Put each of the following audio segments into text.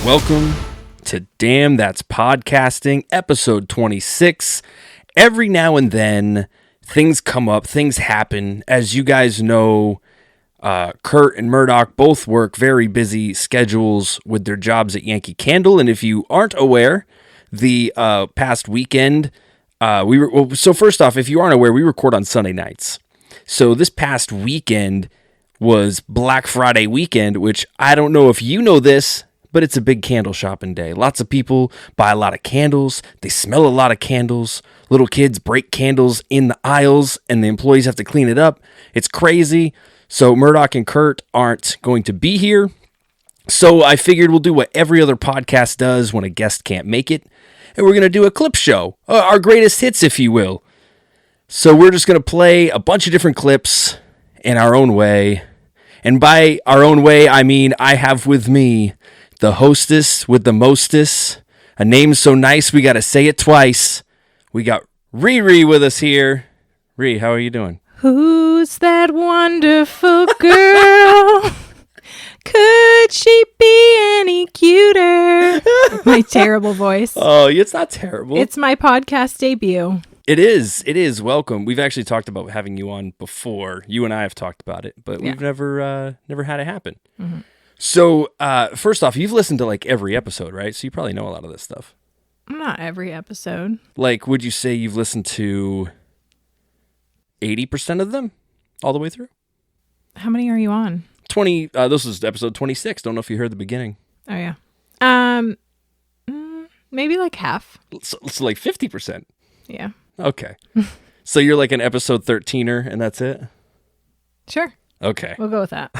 Welcome to Damn That's Podcasting, episode 26. Every now and then, things come up, things happen. As you guys know, Kurt and Murdock both work very busy schedules with their jobs at Yankee Candle. And if you aren't aware, the past weekend, so first off, if you aren't aware, we record on Sunday nights. So this past weekend was Black Friday weekend, which I don't know if you know this, but it's a big candle shopping day. Lots of people buy a lot of candles. They smell a lot of candles. Little kids break candles in the aisles, and the employees have to clean it up. It's crazy. So Murdock and Kurt aren't going to be here. So I figured we'll do what every other podcast does when a guest can't make it. And we're going to do a clip show, our greatest hits, if you will. So we're just going to play a bunch of different clips in our own way. And by our own way, I mean I have with me the hostess with the mostest, a name so nice we got to say it twice. We got Riri with us here. Riri, how are you doing? Who's that wonderful girl? Could she be any cuter? My terrible voice. Oh, it's not terrible. It's my podcast debut. It is. It is. Welcome. We've actually talked about having you on before. You and I have talked about it, but we've never had it happen. Mm-hmm. So, first off, you've listened to like every episode, right? So you probably know a lot of this stuff. Not every episode. Like, would you say you've listened to 80% of them all the way through? How many are you on? 20. This is episode 26. Don't know if you heard the beginning. Oh, yeah. Maybe like half. So like 50%. Yeah. Okay. So you're like an episode 13er and that's it? Sure. Okay. We'll go with that.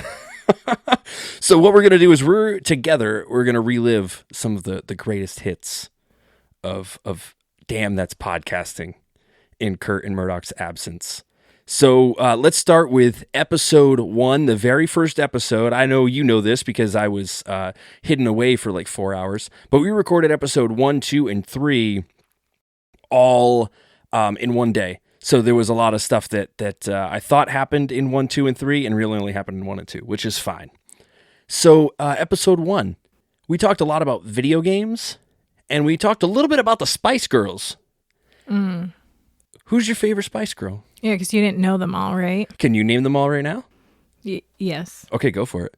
So what we're going to do is we're going to relive some of the greatest hits of Damn That's Podcasting in Kurt and Murdock's absence. So let's start with episode 1, the very first episode. I know you know this because I was hidden away for like 4 hours, but we recorded episode 1, 2, and 3 all in one day. So there was a lot of stuff that I thought happened in 1, 2, and 3 and really only happened in 1 and 2, which is fine. So episode 1, we talked a lot about video games and we talked a little bit about the Spice Girls. Mm. Who's your favorite Spice Girl? Yeah, because you didn't know them all, right? Can you name them all right now? Yes. Okay, go for it.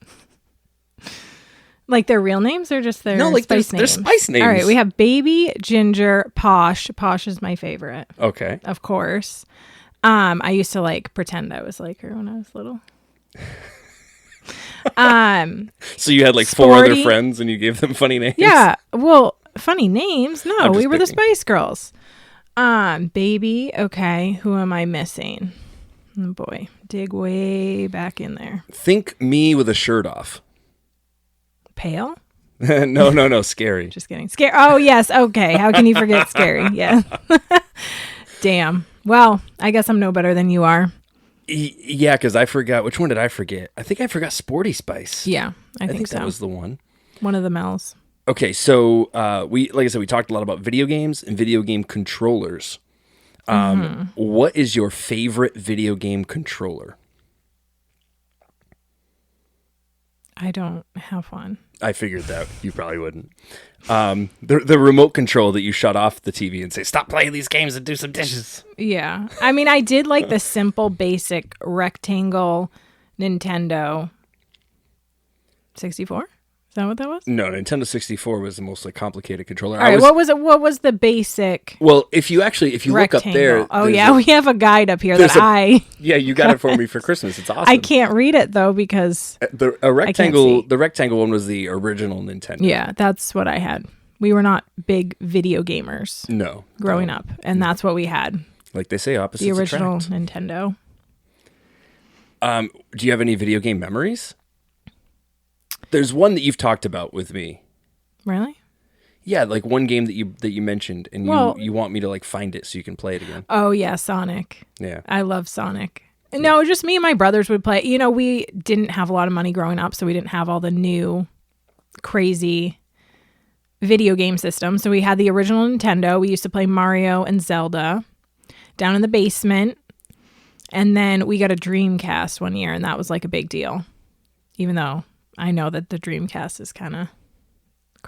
Like their real names or just their spice names? Their spice names. All right, we have Baby, Ginger, Posh. Posh is my favorite. Okay. Of course. I used to like pretend I was like her when I was little. So you had like Sporty. 4 other friends and you gave them funny names? Yeah. Well, funny names. No, we were picking. the Spice Girls. Baby. Okay. Who am I missing? Oh boy. Dig way back in there. Think me with a shirt off. Pale? No, scary. Just kidding. Scary. Oh, yes. Okay. How can you forget Scary? Yeah. Damn. Well, I guess I'm no better than you are. Yeah, because I forgot. Which one did I forget? I think I forgot Sporty Spice. Yeah, I think so. That was the one. One of the Mel's. Okay, so like I said, we talked a lot about video games and video game controllers. What is your favorite video game controller? I don't have one. I figured that you probably wouldn't. The remote control that you shut off the TV and say, stop playing these games and do some dishes. Yeah. I mean, I did like the simple, basic rectangle Nintendo 64. Is that what that was? No, Nintendo 64 was the most like complicated controller. All right, what was it? What was the basic? Well, if you look up there. Oh yeah, we have a guide up here that Yeah, you got it for me for Christmas. It's awesome. I can't read it though because the rectangle one was the original Nintendo. Yeah, that's what I had. We were not big video gamers. No. Growing up, and that's what we had. Like they say, opposites the original attract. Nintendo. Do you have any video game memories? There's one that you've talked about with me. Really? Yeah, like one game that you mentioned, and you want me to like find it so you can play it again. Oh yeah, Sonic. Yeah, I love Sonic. No, just me and my brothers would play. You know, we didn't have a lot of money growing up, so we didn't have all the new crazy video game systems. So we had the original Nintendo. We used to play Mario and Zelda down in the basement. And then we got a Dreamcast one year, and that was like a big deal. Even though I know that the Dreamcast is kind of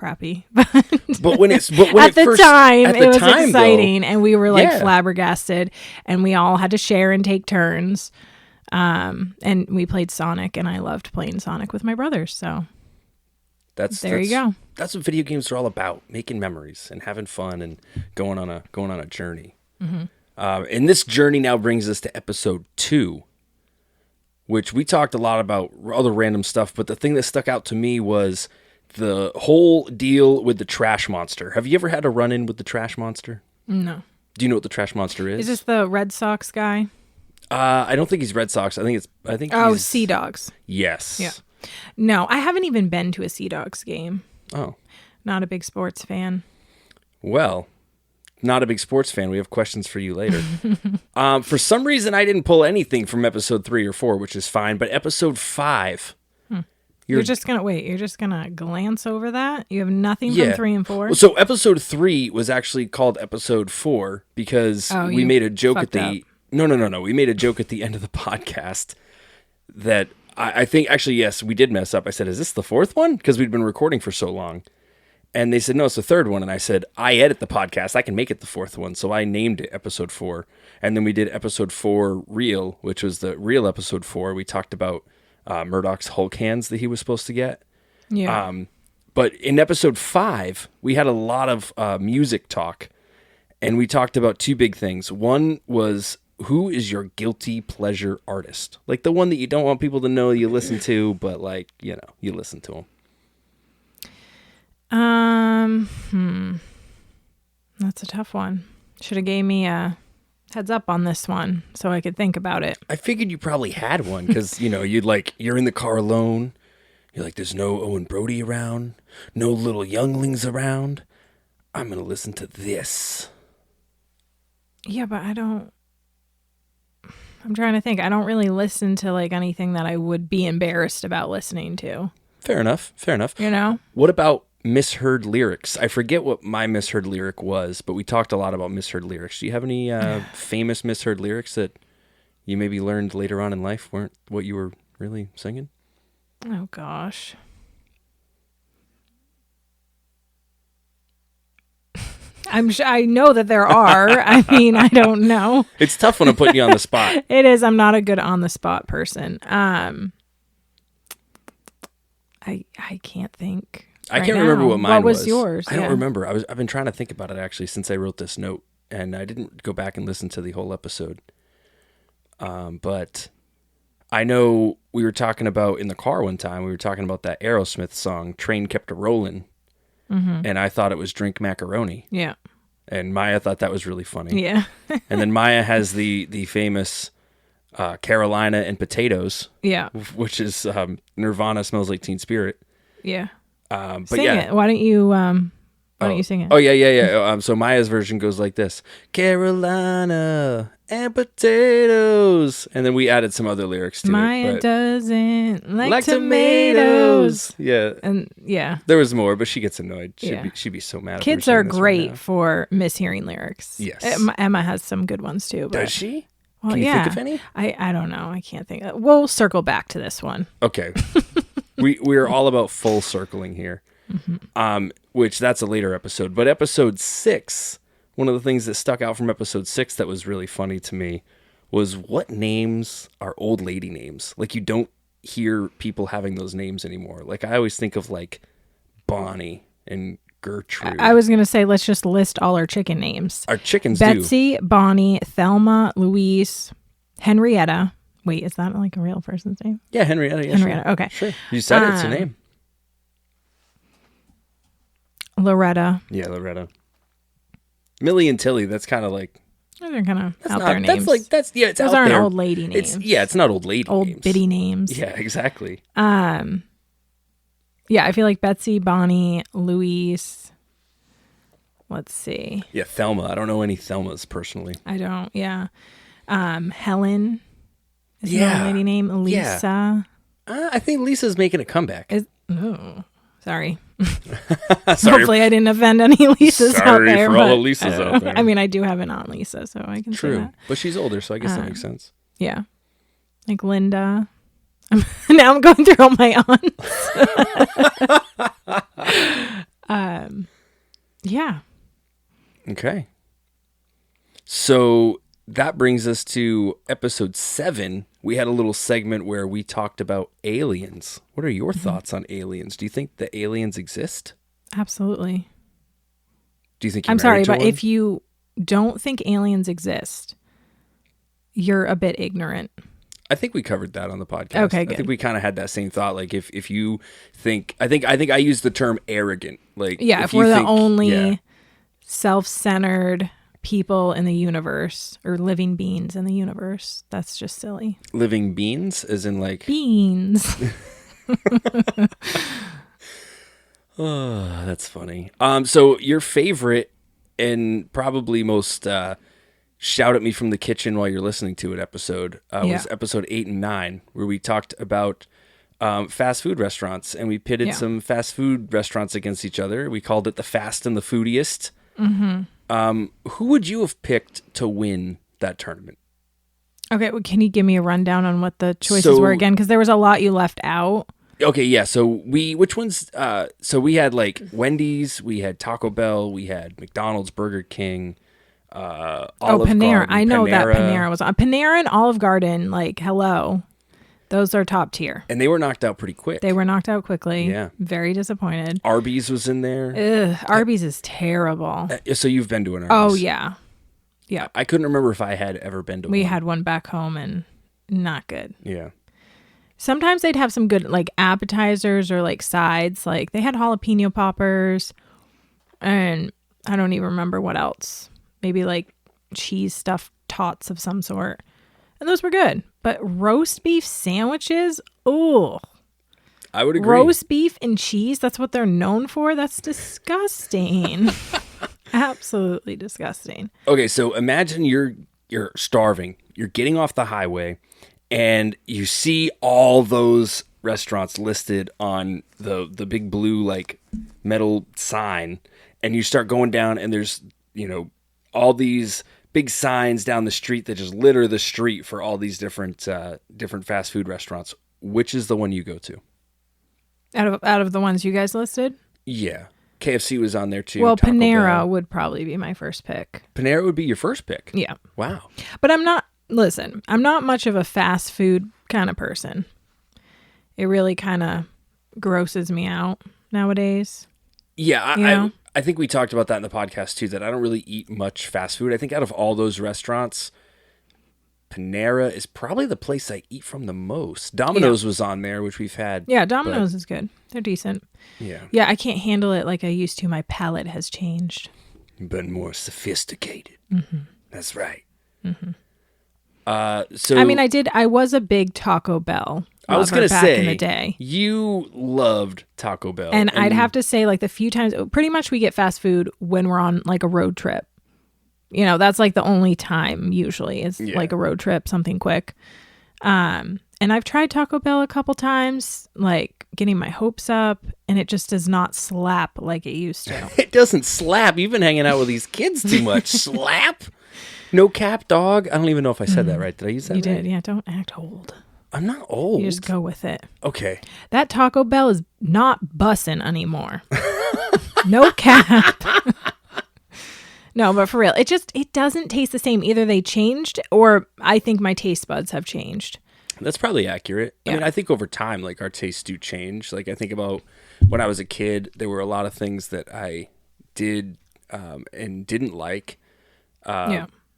crappy. But when at the time, it was exciting, though, and we were like flabbergasted, and we all had to share and take turns. And we played Sonic, and I loved playing Sonic with my brothers. So there you go. That's what video games are all about: making memories and having fun and going on a journey. Mm-hmm. And this journey now brings us to episode 2, which we talked a lot about other random stuff. But the thing that stuck out to me was the whole deal with the trash monster. Have you ever had a run-in with the trash monster? No. Do you know what the trash monster is? Is this the Red Sox guy? I don't think he's Red Sox. I think he's Sea Dogs. Yes. Yeah. No, I haven't even been to a Sea Dogs game. Oh. Not a big sports fan. Well, not a big sports fan. We have questions for you later. For some reason, I didn't pull anything from episode 3 or 4, which is fine. But episode 5, you're just gonna glance over that. You have nothing from 3 and 4. So episode 3 was actually called episode 4 because we made a joke at the. No. We made a joke at the end of the podcast that I think actually yes, we did mess up. I said, "Is this the 4th one?" Because we'd been recording for so long. And they said, no, it's the 3rd one. And I said, I edit the podcast. I can make it the 4th one. So I named it episode 4. And then we did episode 4 real, which was the real episode 4. We talked about Murdock's Hulk hands that he was supposed to get. Yeah. But in episode 5, we had a lot of music talk. And we talked about 2 big things. One was, who is your guilty pleasure artist? Like the one that you don't want people to know you listen to, but like, you listen to them. That's a tough one. Should have gave me a heads up on this one so I could think about it. I figured you probably had one because, you're in the car alone. You're like, there's no Owen Brody around, no little younglings around. I'm going to listen to this. Yeah, but I'm trying to think. I don't really listen to like anything that I would be embarrassed about listening to. Fair enough. What about misheard lyrics? I forget what my misheard lyric was, but we talked a lot about misheard lyrics. Do you have any famous misheard lyrics that you maybe learned later on in life weren't what you were really singing? Oh, gosh. I know that there are. I mean, I don't know. It's tough when I'm putting you on the spot. It is. I'm not a good on the spot person. I can't think. I can't remember what mine was. What was yours? I don't remember. I've been trying to think about it actually since I wrote this note, and I didn't go back and listen to the whole episode. But I know we were talking about in the car one time. We were talking about that Aerosmith song, "Train Kept a Rollin'," and I thought it was "Drink Macaroni." Yeah. And Maya thought that was really funny. Yeah. And then Maya has the famous Carolina and Potatoes. Yeah. Which is Nirvana Smells Like Teen Spirit. Yeah. But sing it. Why don't you sing it? Oh yeah. So Maya's version goes like this: Carolina and potatoes, and then we added some other lyrics to Maya it. Doesn't like tomatoes. Yeah, and yeah, there was more, but she gets annoyed. She'd be so mad. Kids are great for mishearing lyrics. Yes, Emma has some good ones too. But, does she? Well, Can you think of any? I don't know. I can't think. We'll circle back to this one. Okay. We're all about full circling here, which that's a later episode. But episode 6, one of the things that stuck out from episode 6 that was really funny to me was what names are old lady names. Like you don't hear people having those names anymore. Like I always think of like Bonnie and Gertrude. I was going to say, let's just list all our chicken names. Our chickens Betsy, Bonnie, Thelma, Louise, Henrietta. Wait, is that like a real person's name? Yeah, Henrietta. Yeah, Henrietta, sure. okay. Sure. You said it's a name. Loretta. Yeah, Loretta. Millie and Tilly, that's kind of like... They're kind of out there names. It's Those out there. Those aren't old lady names. It's not old lady names. Old bitty names. Yeah, exactly. Yeah, I feel like Betsy, Bonnie, Louise. Let's see. Yeah, Thelma. I don't know any Thelmas personally. I don't, yeah. Helen is an old lady name. Lisa. Yeah. I think Lisa's making a comeback. Sorry. Sorry. Hopefully I didn't offend any Lisas out there. Sorry for all the Lisas out there. I mean, I do have an Aunt Lisa, so I can say that. But she's older, so I guess that makes sense. Yeah. Like Linda. Now I'm going through all my Yeah. Okay. So that brings us to episode 7. We had a little segment where we talked about aliens. What are your thoughts on aliens? Do you think the aliens exist? Absolutely. Do you think you're I'm sorry, married to but one? if you don't think aliens exist, you're a bit ignorant. I think we covered that on the podcast. Okay, I good. think we kind of had that same thought. Like if you think, I think I used the term arrogant. Like Yeah, if you we're the think- only yeah. self-centered people in the universe or living beings in the universe, that's just silly. Living beings, as in like Beans. oh, that's funny. So your favorite and probably most shout at me from the kitchen while you're listening to it episode was episode 8 and 9, where we talked about fast food restaurants, and we pitted some fast food restaurants against each other. We called it the Fast and the Foodiest. Mm-hmm. Who would you have picked to win that tournament? Okay, well, can you give me a rundown on what the choices were again? Because there was a lot you left out. Okay, yeah. So which ones? So we had like Wendy's, we had Taco Bell, we had McDonald's, Burger King, Olive Panera. Garden, I know that Panera. Panera was on. Panera and Olive Garden, like, hello. Those are top tier. And they were knocked out pretty quick. They were knocked out quickly. Yeah. Very disappointed. Arby's was in there. Ugh, Arby's is terrible. So you've been to an Arby's. Oh, yeah. Yeah. I couldn't remember if I had ever been to one. We had one back home and not good. Yeah. Sometimes they'd have some good like appetizers or like sides. Like they had jalapeno poppers and I don't even remember what else. Maybe like cheese stuffed tots of some sort. And those were good. But roast beef sandwiches, oh. I would agree. Roast beef and cheese, that's what they're known for? That's disgusting. Absolutely disgusting. Okay, so imagine you're starving. You're getting off the highway and you see all those restaurants listed on the big blue like metal sign, and you start going down and there's, you know, all these big signs down the street that just litter the street for all these different fast food restaurants. Which is the one you go to? Out of the ones you guys listed? Yeah. KFC was on there too. Well, Taco Panera Bell. would probably be my first pick. Panera would be your first pick. Yeah. Wow. But I'm not much of a fast food kind of person. It really kind of grosses me out nowadays. Yeah, I think we talked about that in the podcast too, that I don't really eat much fast food. I think out of all those restaurants, Panera is probably the place I eat from the most. Domino's was on there, which we've had. Yeah, Domino's is good. They're decent. Yeah. Yeah, I can't handle it like I used to. My palate has changed. But more sophisticated. Mm-hmm. That's right. Mm-hmm. So I was a big Taco Bell I was lover going to back say, in the day. you loved Taco Bell. And I'd have to say, like, the few times, pretty much we get fast food when we're on, like, a road trip. You know, that's, like, the only time, usually, is, like, a road trip, something quick. And I've tried Taco Bell a couple times, like, getting my hopes up, and it just does not slap like it used to. It doesn't slap. You've been hanging out with these kids too much. Slap? No cap, dog? I don't even know if I said that right. Did I use that You right? did, yeah. Don't act old. I'm not old. You just go with it. Okay. That Taco Bell is not bussin' anymore. No cap. No, but for real, it doesn't taste the same. Either they changed or I think my taste buds have changed. That's probably accurate. Yeah. I mean, I think over time, like, our tastes do change. Like, I think about when I was a kid, there were a lot of things that I did and didn't like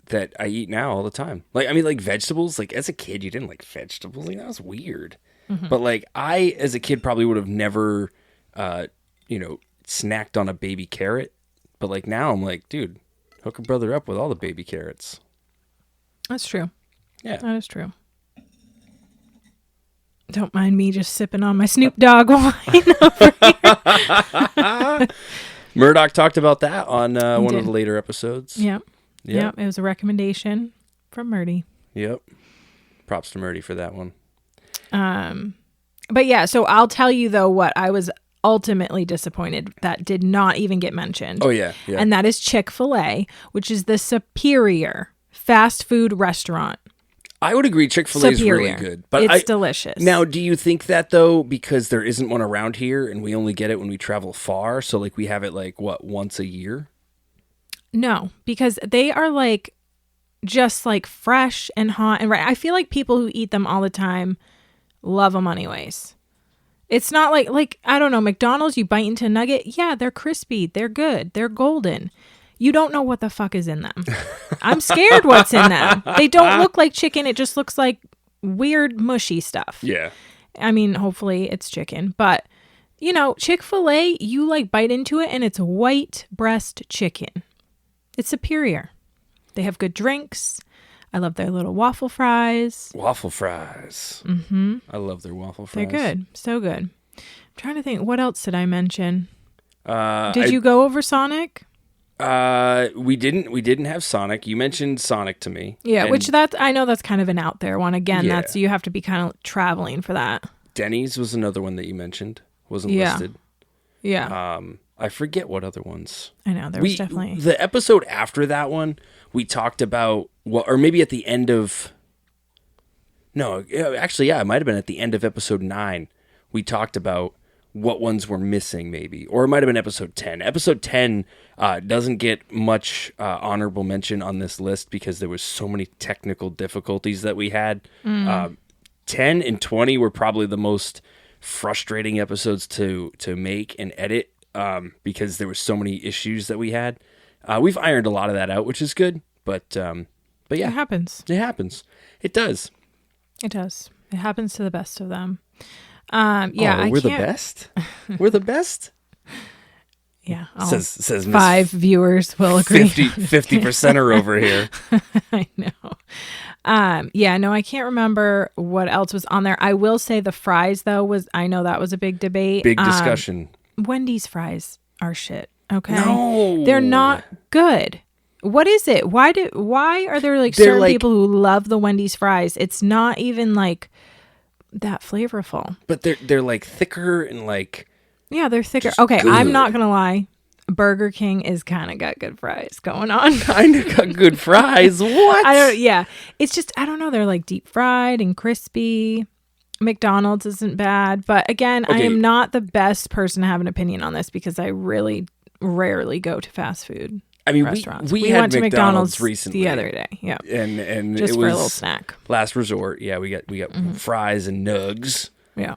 that I eat now all the time. Like, I mean, like, vegetables. Like, as a kid, you didn't like vegetables. Like, that was weird. Mm-hmm. But, like, I, as a kid, probably would have never, snacked on a baby carrot. But, like, now I'm like, dude, hook a brother up with all the baby carrots. That's true. Yeah. That is true. Don't mind me just sipping on my Snoop Dogg wine over here. Murdock talked about that on one of the later episodes. Yep. Yep. It was a recommendation from Murdy. Yep. Props to Murdy for that one. But yeah, so I'll tell you though what I was ultimately disappointed that did not even get mentioned. Oh yeah. Yeah. And that is Chick-fil-A, which is the superior fast food restaurant. I would agree. Chick-fil-A is really good, but it's delicious. Now, do you think that though, because there isn't one around here, and we only get it when we travel far, so like we have it like what, once a year? No, because they are like just like fresh and hot and right. I feel like people who eat them all the time love them anyways. It's not like I don't know, McDonald's. You bite into a nugget, yeah, they're crispy, they're good, they're golden. You don't know what the fuck is in them. I'm scared what's in them. They don't look like chicken. It just looks like weird, mushy stuff. Yeah. I mean, hopefully it's chicken. But, you know, Chick-fil-A, you like bite into it and it's white breast chicken. It's superior. They have good drinks. I love their little waffle fries. Waffle fries. Mm-hmm. I love their waffle fries. They're good. So good. I'm trying to think. What else did I mention? Did you go over Sonic? We didn't have Sonic. You mentioned Sonic to me. Yeah, which I know that's kind of an out there one. Again, Yeah. you have to be kind of traveling for that. Denny's was another one that you mentioned. Wasn't listed. Yeah. I forget what other ones. I know, there was definitely... The episode after that one, we talked about, or maybe at the end of... No, actually, yeah, it might have been at the end of episode 9. We talked about what ones were missing, maybe. Or it might have been episode 10. Episode 10 doesn't get much honorable mention on this list because there was so many technical difficulties that we had. 10 and 20 were probably the most frustrating episodes to make and edit because there were so many issues that we had. We've ironed a lot of that out, which is good. But yeah. It happens. It happens. It does. It does. It happens to the best of them. Yeah, we're the best. We're the best. Yeah, says 5 viewers will agree. 50% are over here. I know. Yeah, no, I can't remember what else was on there. I will say the fries though I know that was a big debate. Big discussion. Wendy's fries are shit. Okay, no, they're not good. What is it? Why are there like certain people who love the Wendy's fries? It's not even like that flavorful. But they're like thicker and like... Yeah, they're thicker. Okay, good. I'm not going to lie. Burger King is kind of got good fries going on. Kind of got good fries? What? Yeah. It's just, I don't know. They're like deep fried and crispy. McDonald's isn't bad. But again, okay. I am not the best person to have an opinion on this because I really rarely go to fast food. I mean, restaurants. We went to McDonald's recently the other day. Yeah, and just it for was a little snack. Last resort. Yeah, we got fries and nugs. Yeah,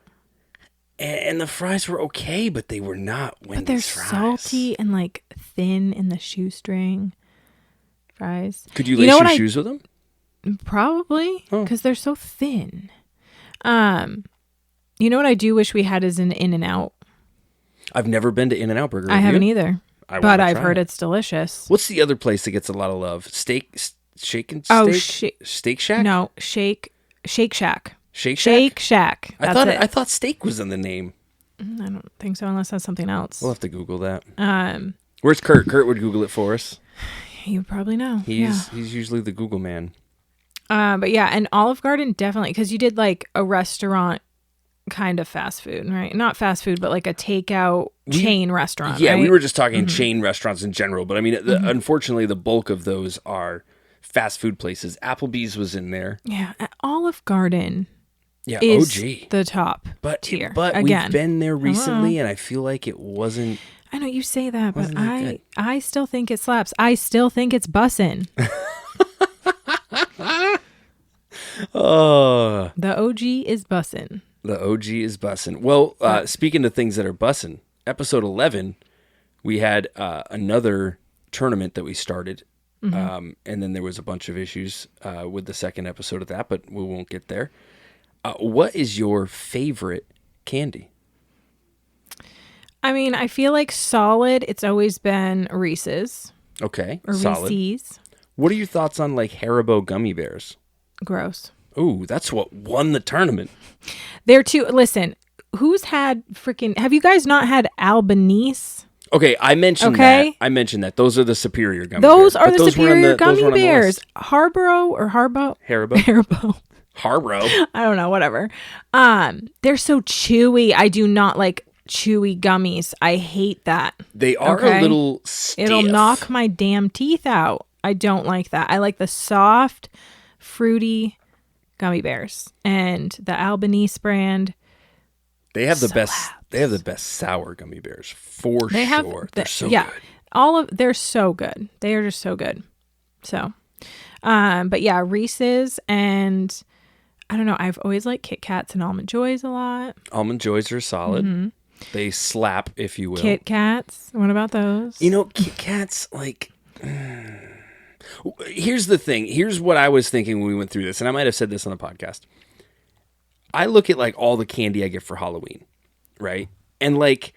and the fries were okay, but they were not Wendy's But they're fries. salty and like thin in the shoestring fries. Could you lace your shoes with them? Probably, because they're so thin. You know what I do wish we had is an In-N-Out. I've never been to In-N-Out Burger. I haven't either. But I've heard it's delicious. What's the other place that gets a lot of love? Shake and Steak? Oh, Steak Shack? No, Shake Shack. Shake Shack? Shake Shack. I thought steak was in the name. I don't think so unless that's something else. We'll have to Google that. Where's Kurt? Kurt would Google it for us. You probably know. He's usually the Google man. But yeah, and Olive Garden definitely, because you did like a restaurant kind of fast food, right? Not fast food, but like a takeout chain restaurant. Yeah, right? We were just talking chain restaurants in general, but I mean, unfortunately, the bulk of those are fast food places. Applebee's was in there. Yeah, Olive Garden. Yeah, is OG. The top tier. But again, we've been there recently, and I feel like it wasn't. I know you say that, but I still think it slaps. I still think it's bussin'. Oh, the OG is bussin'. The OG is bussin'. Well, speaking of things that are bussin', episode 11, we had another tournament that we started, and then there was a bunch of issues with the second episode of that, but we won't get there. What is your favorite candy? I mean, I feel like solid. It's always been Reese's. Okay, or solid. Reese's. What are your thoughts on like Haribo gummy bears? Gross. Ooh, that's what won the tournament. They're too. Listen, who's had freaking? Have you guys not had Albanese? Okay, I mentioned that. I mentioned that. Those are the superior gummy bears. Those are the superior gummy bears. Haribo. Haribo. I don't know. Whatever. They're so chewy. I do not like chewy gummies. I hate that. They are a little stiff. It'll knock my damn teeth out. I don't like that. I like the soft, fruity gummy bears, and the Albanese brand. They have the best. They have the best sour gummy bears for sure. They're so good. They're so good. They are just so good. So, but yeah, Reese's, and I don't know. I've always liked Kit Kats and Almond Joys a lot. Almond Joys are solid. They slap, if you will. Kit Kats. What about those? Kit Kats, like. Here's the thing. Here's what I was thinking when we went through this, and I might have said this on the podcast. I look at like all the candy I get for Halloween, right? And like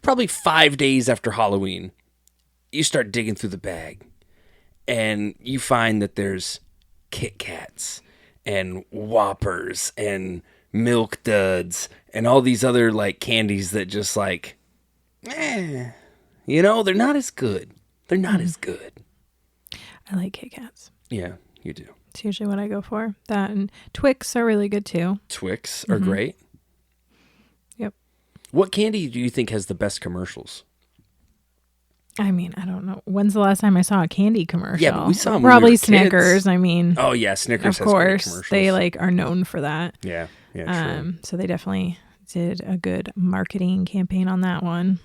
probably 5 days after Halloween, you start digging through the bag and you find that there's Kit Kats and Whoppers and Milk Duds and all these other like candies that just like, they're not as good. They're not as good. I like Kit Kats. Yeah, you do. It's usually what I go for. That and Twix are really good too. Twix are great. Yep. What candy do you think has the best commercials? I mean, I don't know. When's the last time I saw a candy commercial? Yeah, but we saw them probably when we were Snickers. kids. I mean, oh yeah, Snickers. Of has great course, commercials. they like are known for that. Yeah, true. So they definitely did a good marketing campaign on that one.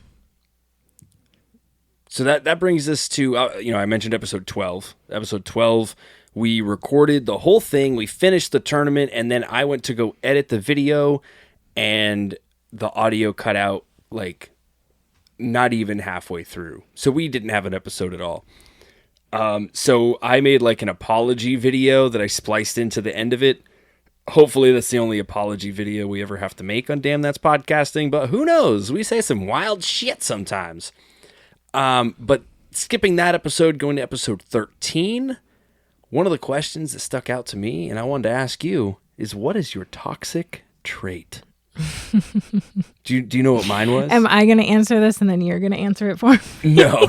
So that brings us to I mentioned episode 12. Episode 12, we recorded the whole thing. We finished the tournament, and then I went to go edit the video, and the audio cut out like not even halfway through. So we didn't have an episode at all. So I made like an apology video that I spliced into the end of it. Hopefully that's the only apology video we ever have to make on Damn That's Podcasting, but who knows? We say some wild shit sometimes. But skipping that episode, going to episode 13, one of the questions that stuck out to me, and I wanted to ask you, is what is your toxic trait? Do you know what mine was? Am I going to answer this and then you're going to answer it for me? No.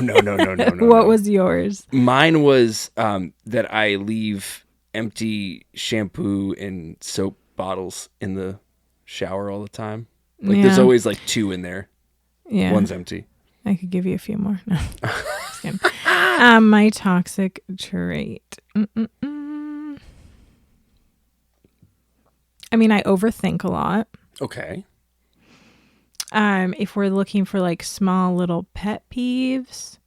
What was yours? Mine was that I leave empty shampoo and soap bottles in the shower all the time. Like there's always like 2 in there. Yeah. One's empty. I could give you a few more. No. Just kidding. My toxic trait. I mean, I overthink a lot. Okay. If we're looking for like small little pet peeves,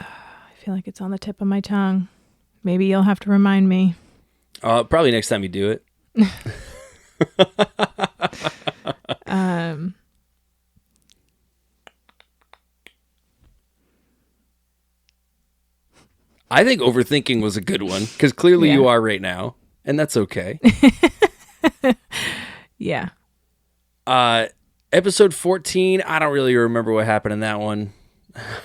I feel like it's on the tip of my tongue. Maybe you'll have to remind me. Probably next time you do it. I think overthinking was a good one because clearly you are right now, and that's okay. Yeah. Episode 14, I don't really remember what happened in that one.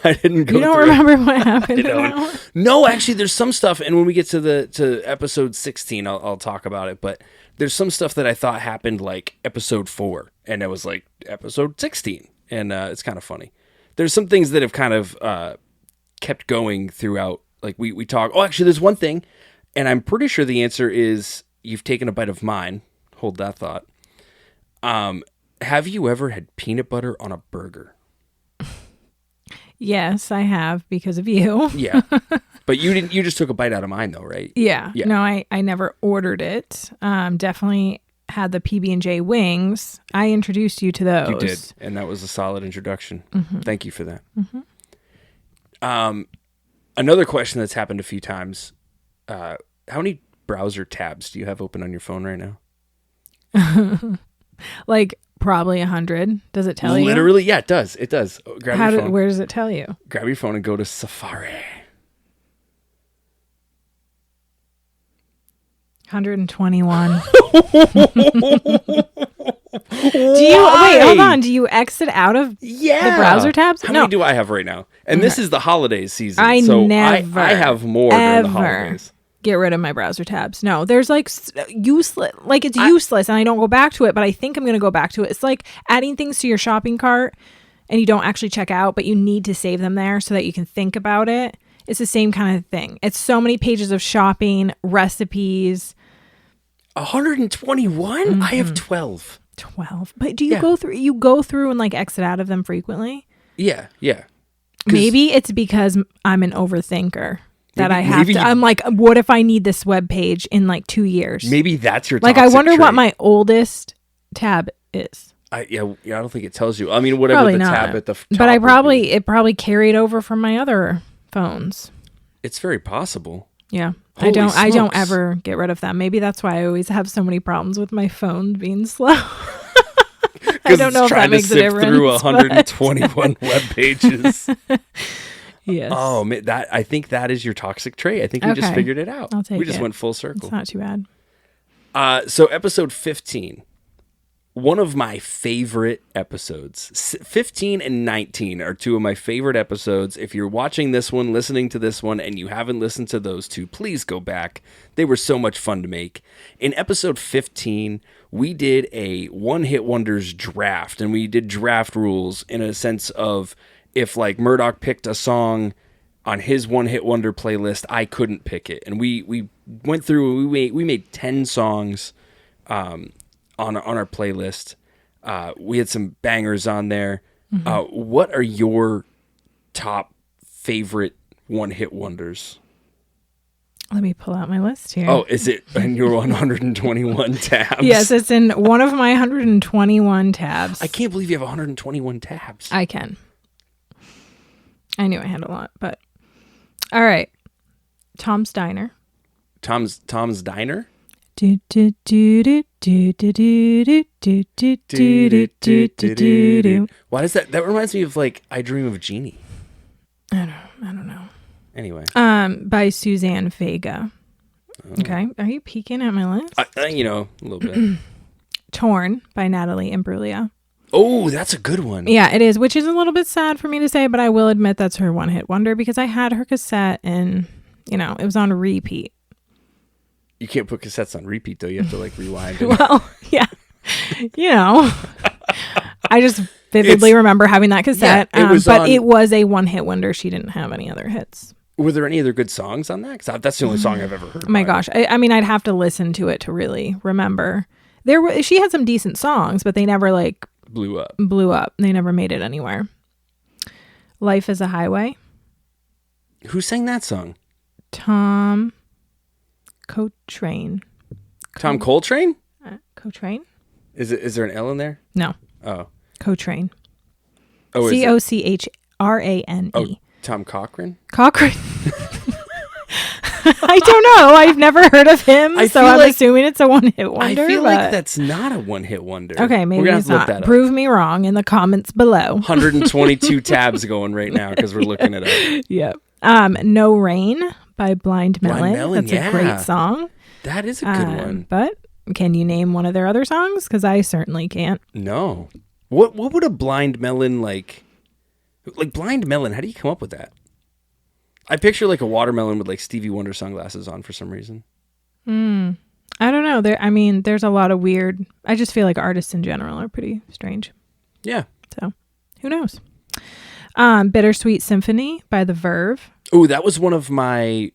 I didn't go. You don't remember what happened in that one? No, actually, there's some stuff, and when we get to episode 16, I'll talk about it. But there's some stuff that I thought happened like episode 4, and it was like episode 16, and it's kind of funny. There's some things that have kind of kept going throughout. Like we talk. Oh, actually, there's one thing, and I'm pretty sure the answer is you've taken a bite of mine. Hold that thought. Have you ever had peanut butter on a burger? Yes, I have because of you. Yeah. But you didn't. You just took a bite out of mine, though, right? Yeah. No, I never ordered it. Definitely had the PB&J wings. I introduced you to those. You did, and that was a solid introduction. Mm-hmm. Thank you for that. Mm-hmm. Another question that's happened a few times. How many browser tabs do you have open on your phone right now? Like probably 100. Does it tell you? Literally, yeah, it does. It does. Grab your phone. Where does it tell you? Grab your phone and go to Safari. 121. Wait, hold on. Do you exit out of the browser tabs? How many do I have right now? And this is the holidays season. I have more during the holidays. Get rid of my browser tabs. No, there's like useless, like it's useless and I don't go back to it, but I think I'm going to go back to it. It's like adding things to your shopping cart and you don't actually check out, but you need to save them there so that you can think about it. It's the same kind of thing. It's so many pages of shopping, recipes. 121? Mm-hmm. I have 12. 12. But do you go through and like exit out of them frequently? Yeah. Maybe it's because I'm an overthinker. that I have to. I'm like, what if I need this web page in like 2 years? Maybe that's your like. I wonder what my oldest tab is. I don't think it tells you. I mean, whatever probably the not. tab at the top. But it probably carried over from my other phones. It's very possible. Yeah. Holy smokes. I don't ever get rid of them. Maybe that's why I always have so many problems with my phone being slow. I don't know if that makes a difference. Through 121 web pages. Yes. Oh, man, I think that is your toxic trait. I think we just figured it out. I'll take it. We just went full circle. It's not too bad. So episode 15, one of my favorite episodes. 15 and 19 are two of my favorite episodes. If you're watching this one, listening to this one, and you haven't listened to those two, please go back. They were so much fun to make. In episode 15, we did a one-hit wonders draft, and we did draft rules in a sense of if like Murdock picked a song on his one-hit wonder playlist, I couldn't pick it. And we went through, we made 10 songs on our playlist. We had some bangers on there. Mm-hmm. What are your top favorite one-hit wonders? Let me pull out my list here. Oh, is it in your 121 tabs? Yes, it's in one of my 121 tabs. I can't believe you have 121 tabs. I can. I knew I had a lot, but all right. Tom's Diner. Tom's Diner? Why does that reminds me of like I Dream of Jeannie. I don't know. Anyway. By Suzanne Vega. Okay. Are you peeking at my list? A little bit. Torn by Natalie Imbruglia. Oh, that's a good one. Yeah, it is, which is a little bit sad for me to say, but I will admit that's her one-hit wonder because I had her cassette and, it was on repeat. You can't put cassettes on repeat, though. You have to, like, rewind. Well, yeah. I just vividly remember having that cassette, it was a one-hit wonder. She didn't have any other hits. Were there any other good songs on that? Because that's the only song I've ever heard. Oh my gosh. I mean, I'd have to listen to it to really remember. She had some decent songs, but they never, like, blew up. They never made it anywhere. Life is a Highway. Who sang that song? Tom Coltrane. Tom Coltrane? Coltrane? Is there an L in there? No. Oh. Coltrane. Oh, Cochrane. Oh, Tom Cochrane? Cochrane. I don't know. I've never heard of him, so I'm assuming it's a one-hit wonder. I feel like that's not a one-hit wonder. Okay, maybe it's not. Prove me wrong in the comments below. 122 tabs going right now because we're looking it up. Yep. No Rain by Blind Melon. That's a great song. That is a good one. But can you name one of their other songs? Because I certainly can't. No. What would a Blind Melon like Blind Melon? How do you come up with that? I picture like a watermelon with like Stevie Wonder sunglasses on for some reason. I don't know. There's a lot of weird. I just feel like artists in general are pretty strange. Yeah. So, who knows? Bittersweet Symphony by The Verve. Oh, that was one of my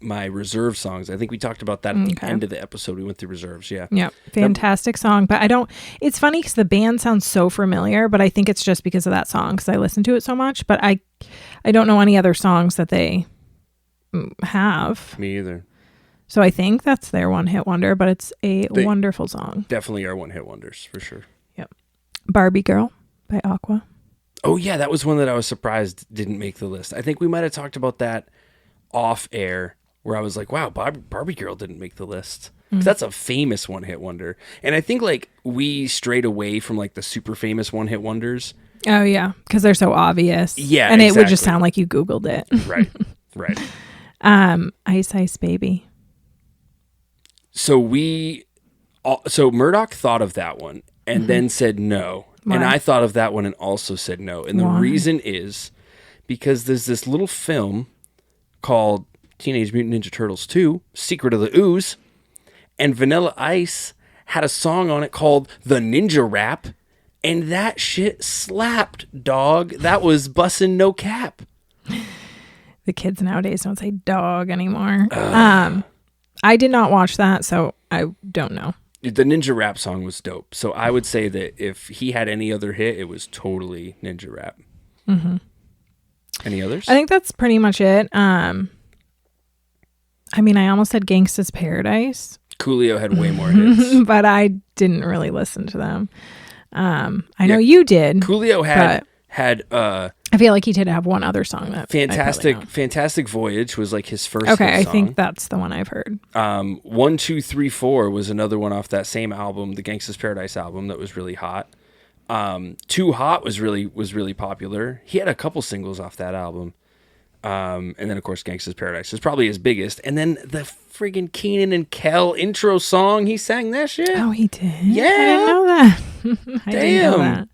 my reserve songs. I think we talked about that at the end of the episode. We went through reserves. Yeah. Yeah. Fantastic song. But it's funny because the band sounds so familiar, but I think it's just because of that song because I listen to it so much. But I don't know any other songs that they have. Me either. So I think that's their one-hit wonder, but it's a wonderful song. Definitely are one-hit wonders for sure. Yep. Barbie Girl by Aqua. Oh, yeah. That was one that I was surprised didn't make the list. I think we might have talked about that off air where I was like, wow, Barbie Girl didn't make the list. Because that's a famous one-hit wonder. And I think like we strayed away from like the super famous one-hit wonders. Oh, yeah. Because they're so obvious. Yeah, and it would just sound like you Googled it. Right. Ice Ice Baby. So Murdock thought of that one and then said no. Why? And I thought of that one and also said no. And the reason is because there's this little film called Teenage Mutant Ninja Turtles 2, Secret of the Ooze, and Vanilla Ice had a song on it called The Ninja Rap, and that shit slapped, dog. That was bussin' no cap. The kids nowadays don't say dog anymore. I did not watch that, so I don't know. The Ninja Rap song was dope. So I would say that if he had any other hit, it was totally Ninja Rap. Mm-hmm. Any others? I think that's pretty much it. I mean, I almost said Gangsta's Paradise. Coolio had way more hits. But I didn't really listen to them. I know you did. Coolio had I feel like he did have one other song that Fantastic Voyage was like his first Okay, hit song. I think that's the one I've heard. 1, 2, 3, 4 was another one off that same album, the Gangsta's Paradise album, that was really hot. Too Hot was really popular. He had a couple singles off that album. And then of course Gangsta's Paradise was probably his biggest. And then the friggin' Keenan and Kel intro song, he sang that shit. Oh, he did? Yeah. I didn't know that. I didn't know Damn. that.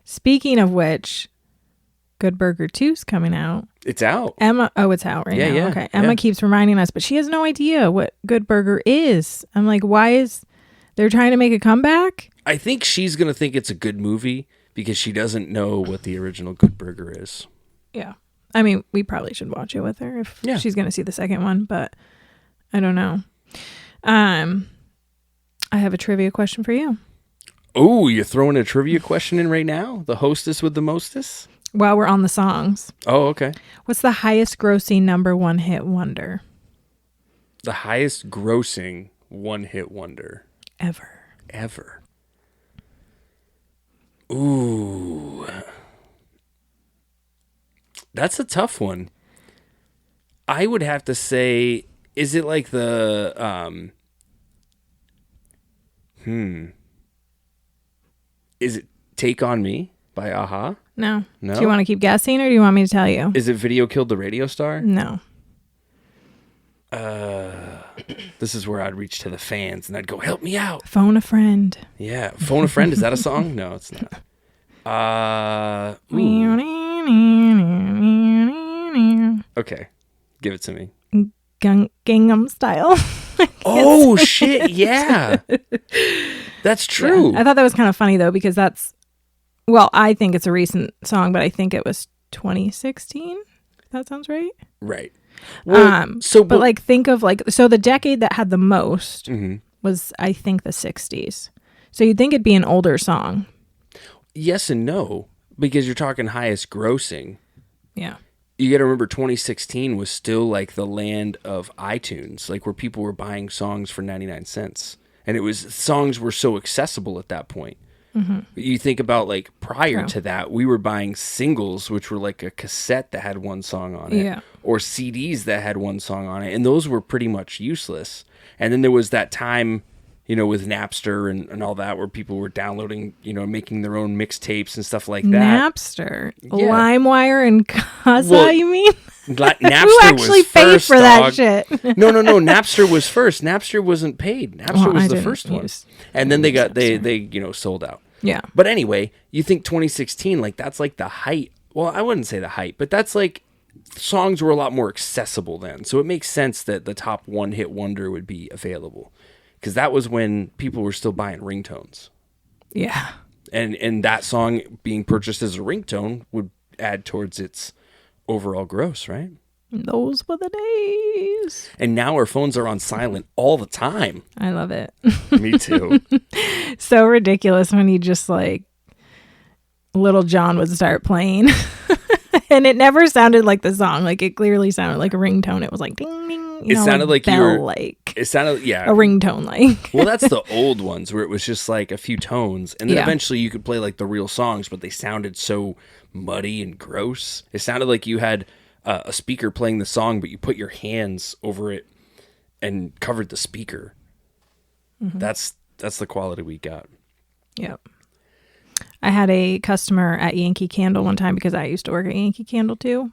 Speaking of which, Good Burger 2's coming out. It's out. Emma, it's out right now. Yeah. Okay. Emma keeps reminding us, but she has no idea what Good Burger is. I'm like, why is they're trying to make a comeback? I think she's going to think it's a good movie because she doesn't know what the original Good Burger is. Yeah. I mean, we probably should watch it with her if she's going to see the second one, but I don't know. I have a trivia question for you. Oh, you're throwing a trivia question in right now? The hostess with the mostess? While we're on the songs. Oh, okay. What's the highest grossing number one hit wonder? The highest grossing one hit wonder. Ever. Ooh. That's a tough one. I would have to say, is it like the Is it Take On Me by A-ha? No. No? Do you want to keep guessing or do you want me to tell you? Is it Video Killed the Radio Star? No. This is where I'd reach to the fans and I'd go, help me out. Phone a Friend. Yeah. Phone a Friend, is that a song? No, it's not. Okay. Give it to me. Gangnam Style. Oh, shit. Yeah. That's true. Yeah. I thought that was kind of funny, though, because I think it's a recent song, but I think it was 2016. That sounds right. Right. Well, think of the decade that had the most was, I think, the 60s. So you'd think it'd be an older song. Yes and no, because you're talking highest grossing. Yeah. You got to remember 2016 was still like the land of iTunes, like where people were buying songs for 99 cents. And songs were so accessible at that point. Mm-hmm. You think about like prior to that, we were buying singles, which were like a cassette that had one song on it, or CDs that had one song on it. And those were pretty much useless. And then there was that time, with Napster and all that, where people were downloading, making their own mixtapes and stuff like that. Napster, LimeWire, and Kazaa. You mean? Napster Who actually was paid first, for that shit? No. Napster was first. Napster wasn't paid. Napster was the first one, and then they sold out. Yeah. But anyway, you think 2016, like that's like the height. Well, I wouldn't say the height, but that's like songs were a lot more accessible then. So it makes sense that the top one hit wonder would be available. Because that was when people were still buying ringtones. Yeah. And that song being purchased as a ringtone would add towards its overall gross, right? Those were the days. And now our phones are on silent all the time. I love it. Me too. So ridiculous when you just like Little John would start playing. And it never sounded like the song. Like it clearly sounded like a ringtone. It was like ding ding. It sounded like you were like. It sounded a ringtone like. Well, that's the old ones where it was just like a few tones, and then eventually you could play like the real songs, but they sounded so muddy and gross. It sounded like you had a speaker playing the song, but you put your hands over it and covered the speaker. Mm-hmm. That's the quality we got. Yep. I had a customer at Yankee Candle one time because I used to work at Yankee Candle too.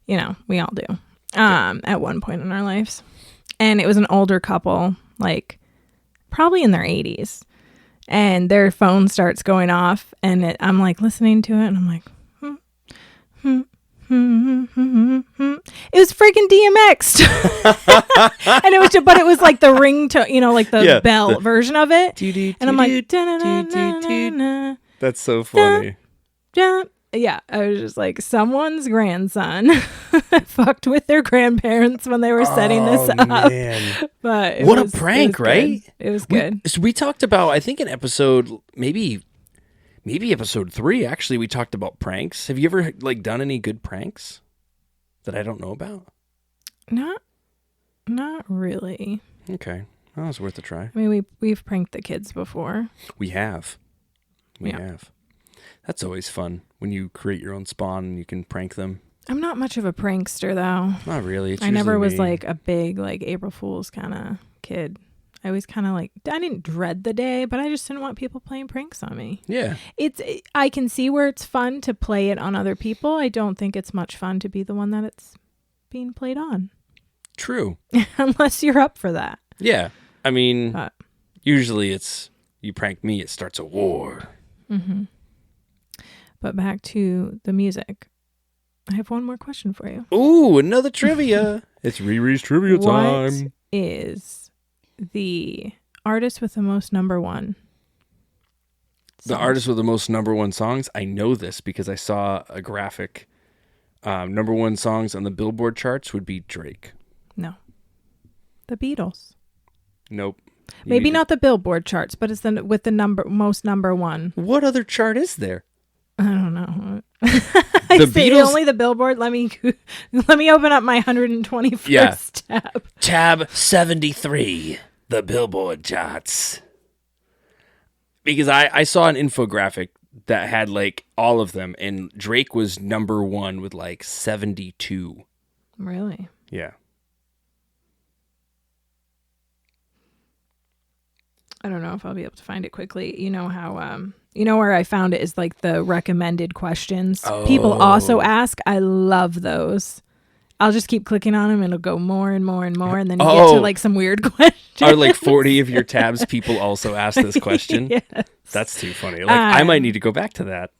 We all do. At one point in our lives. And it was an older couple, like probably in their 80s. And their phone starts going off and I'm like listening to it and I'm like, It was freaking DMX'd. And it was like the ringtone, like the bell version of it. And I'm like, that's so funny. Yeah, I was just like, someone's grandson fucked with their grandparents when they were setting this up. Man. But what a prank, right? It was good. We talked about, I think, an episode maybe Maybe episode 3, actually, we talked about pranks. Have you ever like done any good pranks that I don't know about? Not really. Okay. Well, it's worth a try. I mean, we've pranked the kids before. We have. We have. That's always fun when you create your own spawn and you can prank them. I'm not much of a prankster, though. Not really. I never was like a big like April Fool's kind of kid. I always kind of like, I didn't dread the day, but I just didn't want people playing pranks on me. Yeah. I can see where it's fun to play it on other people. I don't think it's much fun to be the one that it's being played on. True. Unless you're up for that. Yeah. I mean, usually it's, you prank me, it starts a war. Mm-hmm. But back to the music. I have one more question for you. Ooh, another trivia. It's Riri's trivia time. What is the artist with the most number one songs? The artist with the most number one songs? I know this because I saw a graphic. Number one songs on the Billboard charts would be Drake. No. The Beatles. Nope. Maybe not the Billboard charts, but it's with the most number one. What other chart is there? I don't know. The Beatles, only the Billboard. Let me open up my 121st tab. Tab 73, the Billboard charts. Because I saw an infographic that had like all of them, and Drake was number one with like 72. Really? Yeah. I don't know if I'll be able to find it quickly. You know how where I found it is like the recommended questions. People also ask. I love those. I'll just keep clicking on them and it'll go more and more and more, and then you get to like some weird questions. Are like 40 of your tabs people also ask this question? Yes. That's too funny. Like I might need to go back to that.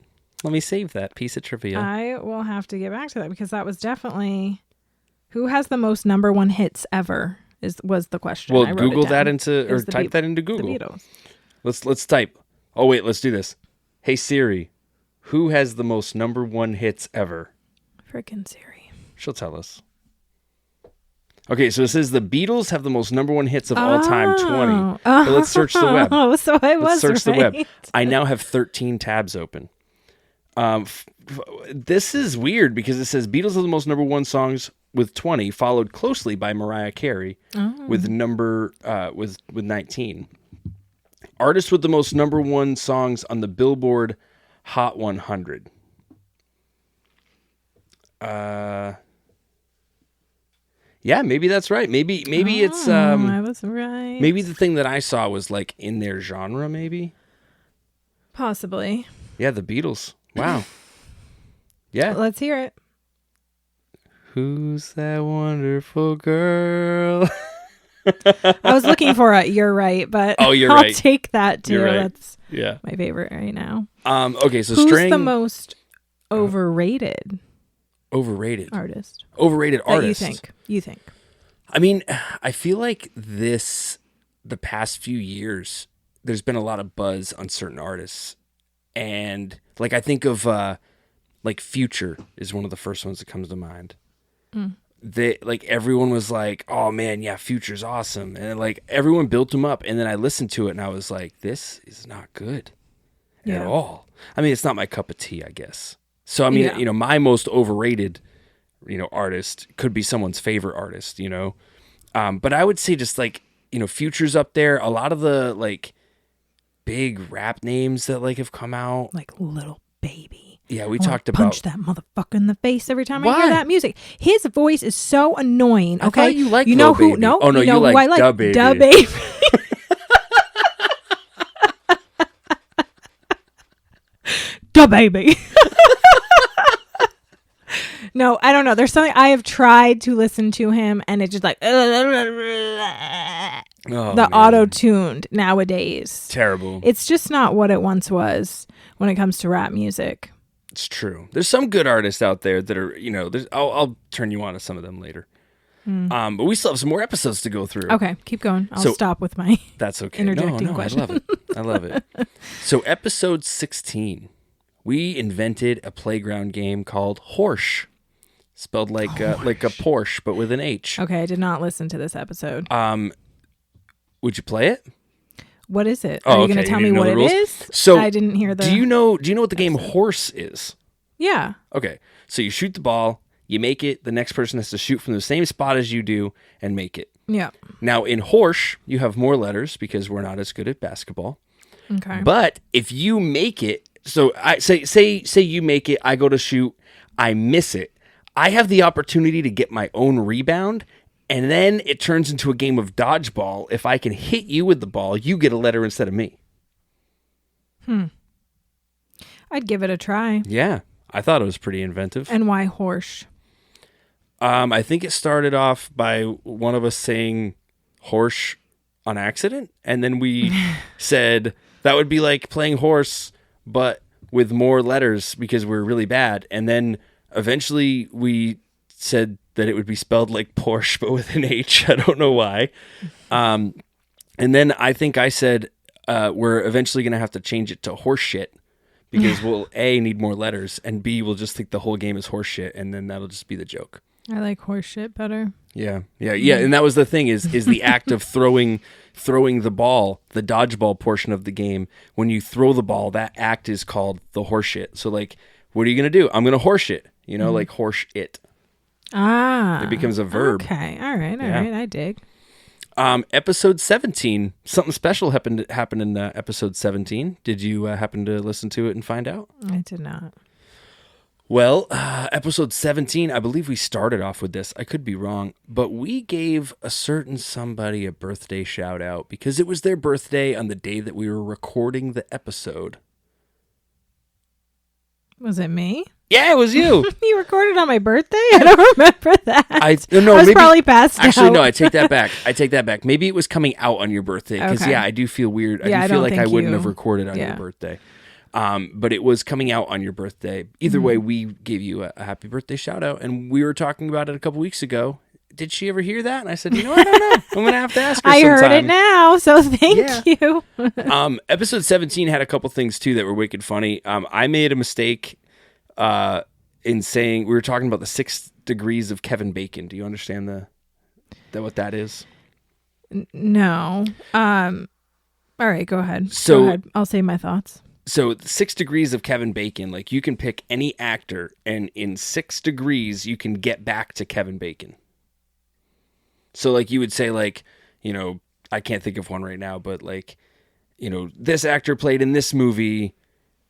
Let me save that piece of trivia. I will have to get back to that because that was definitely who has the most number one hits ever was the question. Well, Google that into or type that into Google. The Beatles. Let's type. Oh wait, let's do this. Hey Siri, who has the most number one hits ever? Frickin' Siri. She'll tell us. Okay, so it says the Beatles have the most number one hits of all time, 20. But let's search the web. Oh, so I was Let's search the web. right. I now have 13 tabs open. This is weird because it says Beatles have the most number one songs with 20, followed closely by Mariah Carey with 19. Artist with the most number one songs on the Billboard Hot 100. Yeah, maybe that's right. Maybe it's I was right. Maybe the thing that I saw was like in their genre, maybe. Possibly. Yeah, the Beatles. Wow. Yeah. Let's hear it. Who's that wonderful girl? I was looking for a "You're right," but I'll right. Take that too. You're right. That's my favorite right now. Okay, so who's the most overrated artist? Overrated artist. You think? I mean, I feel like the past few years, there's been a lot of buzz on certain artists, and like I think of like Future is one of the first ones that comes to mind. They like everyone was like, oh man, yeah, Future's awesome, and like everyone built him up, and then I listened to it and I was like, this is not good at all. I mean, it's not my cup of tea, I guess. So I mean, my most overrated artist could be someone's favorite artist, but I would say just like Future's up there. A lot of the like big rap names that like have come out, like Little Baby. Yeah, we talked about punch that motherfucker in the face every time I hear that music. His voice is so annoying. Okay, you like know who? Baby. No, oh no, you know like who I like. Da Baby. Da Baby. Da Baby. No, I don't know. There's something I have tried to listen to him, and it's just like auto-tuned nowadays. Terrible. It's just not what it once was when it comes to rap music. It's true. There's some good artists out there that are, I'll turn you on to some of them later. But we still have some more episodes to go through. Okay, keep going. I'll stop with my that's okay. interjecting question. I love it. I love it. So episode 16, we invented a playground game called Horse. Spelled like a Porsche, but with an H. Okay, I did not listen to this episode. Would you play it? What is it? Oh, Are you going to tell me what it is? So I didn't hear the... Do you know what the game Horse is? Yeah. Okay. So you shoot the ball, you make it, the next person has to shoot from the same spot as you do and make it. Yeah. Now in Horse, you have more letters because we're not as good at basketball. Okay. But if you make it, so I say you make it, I go to shoot, I miss it. I have the opportunity to get my own rebound, and then it turns into a game of dodgeball. If I can hit you with the ball, you get a letter instead of me. I'd give it a try. Yeah, I thought it was pretty inventive. And why horse? I think it started off by one of us saying horse on accident, and then we said that would be like playing horse, but with more letters because we're really bad. And then eventually we said that it would be spelled like Porsche, but with an H. I don't know why. And then I think I said we're eventually going to have to change it to horse shit because we'll A, need more letters, and B, we'll just think the whole game is horse shit, and then that'll just be the joke. I like horse shit better. Yeah. And that was the thing is the act of throwing the ball, the dodgeball portion of the game. When you throw the ball, that act is called the horse shit. So like, what are you going to do? I'm going to horse it, like horse it. Ah. It becomes a verb. Okay. All right. I dig. Episode 17, something special happened in episode 17. Did you happen to listen to it and find out? I did not. Well, episode 17, I believe we started off with this. I could be wrong, but we gave a certain somebody a birthday shout out because it was their birthday on the day that we were recording the episode. Was it me? Yeah, it was you. You recorded on my birthday? I don't remember that. I was probably passed out. Actually, no, I take that back. Maybe it was coming out on your birthday because, Okay. I do feel weird. Yeah, I do feel like I wouldn't you- have recorded on your birthday. But it was coming out on your birthday. Either way, we gave you a happy birthday shout out, and we were talking about it a couple weeks ago. Did she ever hear that? And I said, I don't know. I'm going to have to ask her I sometime. heard it now, so thank you. Episode 17 had a couple things, too, that were wicked funny. I made a mistake in saying, we were talking about the 6 degrees of Kevin Bacon. Do you understand what that is? No. All right, go ahead. So- Go ahead. I'll say my thoughts. So 6 degrees of Kevin Bacon, like you can pick any actor and in 6 degrees you can get back to Kevin Bacon. So like you would say like, I can't think of one right now, but like, this actor played in this movie,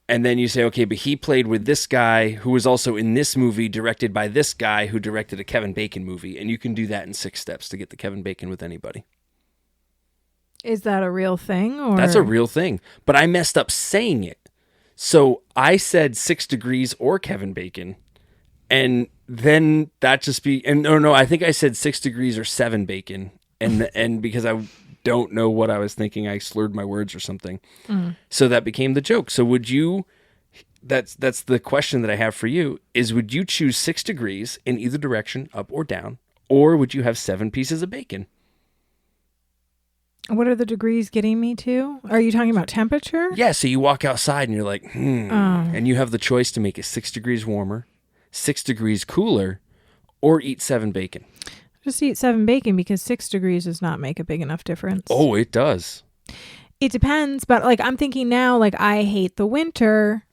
and then you say, okay, but he played with this guy who was also in this movie directed by this guy who directed a Kevin Bacon movie, and you can do that in 6 steps to get the Kevin Bacon with anybody. Is that a real thing? Or That's a real thing. But I messed up saying it. So I said 6 degrees or Kevin Bacon. And then that just be... And no, I think I said 6 degrees or 7 bacon. And because I don't know what I was thinking, I slurred my words or something. So that became the joke. So would you... That's the question that I have for you, is would you choose 6 degrees in either direction, up or down? Or would you have 7 pieces of bacon? What are the degrees getting me to? Are you talking about temperature? Yeah, so you walk outside and you're like, and you have the choice to make it 6 degrees warmer, 6 degrees cooler, or eat 7 bacon. Just eat 7 bacon because 6 degrees does not make a big enough difference. Oh, it does. It depends, but like I'm thinking now, like I hate the winter.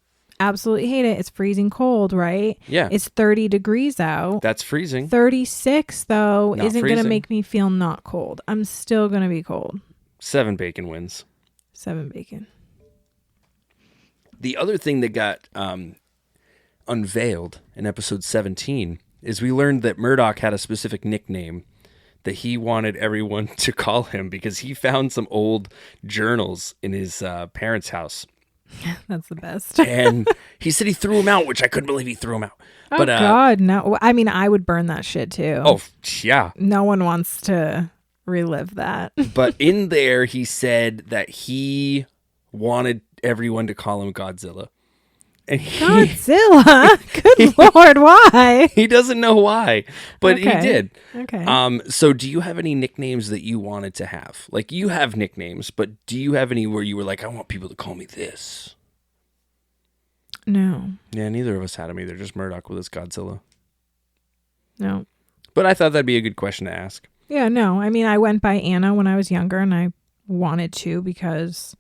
Absolutely hate it. It's freezing cold, right? Yeah. It's 30 degrees out. That's freezing. 36 though Not isn't going to freezing. make me feel not cold. I'm still going to be cold. 7 bacon wins. 7 bacon. The other thing that got unveiled in episode 17 is we learned that Murdock had a specific nickname that he wanted everyone to call him because he found some old journals in his parents' house. That's the best. And he said he threw them out, which I couldn't believe he threw them out. Oh But God, no. I mean, I would burn that shit too. oh, yeah. No one wants to relive that. But in there, he said that he wanted everyone to call him Godzilla. And Godzilla? Good Lord, why? he doesn't know why, but he Okay. did. Okay. So do you have any nicknames that you wanted to have? Like, you have nicknames, but do you have any where you were like, I want people to call me this? No. Yeah, neither of us had him either. Just Murdoch with his Godzilla. No. But I thought that'd be a good question to ask. Yeah, no. I mean, I went by Anna when I was younger, and I wanted to because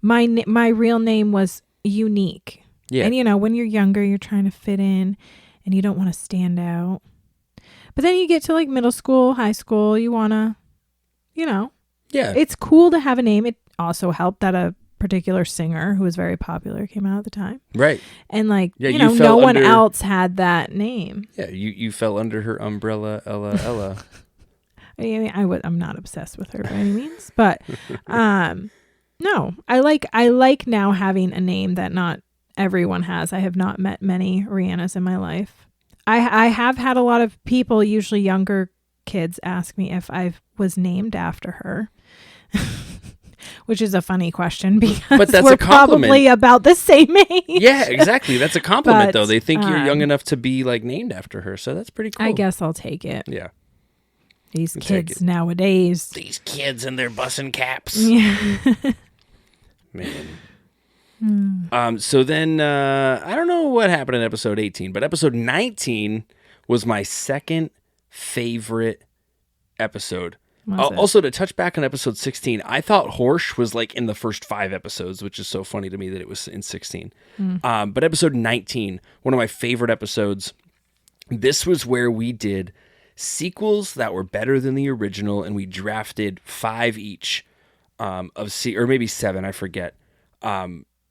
my real name was unique. Yeah. And, when you're younger, you're trying to fit in and you don't want to stand out. But then you get to like middle school, high school, you want to, Yeah. It's cool to have a name. It also helped that a particular singer who was very popular came out at the time. Right. And like, Yeah, no one else had that name. Yeah, you fell under her umbrella, Ella. I mean, I'm not obsessed with her by any means, but no, I like now having a name that not everyone has. I have not met many Rihannas in my life. I have had a lot of people, usually younger kids, ask me if I was named after her. Which is a funny question because that's we're a compliment. Probably about the same age. Yeah, exactly. That's a compliment, But, though. They think you're young enough to be like named after her, so that's pretty cool. I guess I'll take it. Yeah. These kids nowadays. These kids and their bussin' caps. Yeah. Man. So then, I don't know what happened in episode 18, but episode 19 was my second favorite episode. Also, to touch back on episode 16, I thought Horsch was like in the first 5 episodes, which is so funny to me that it was in 16. But episode 19, one of my favorite episodes, this was where we did sequels that were better than the original, and we drafted 5 each or maybe 7, I forget.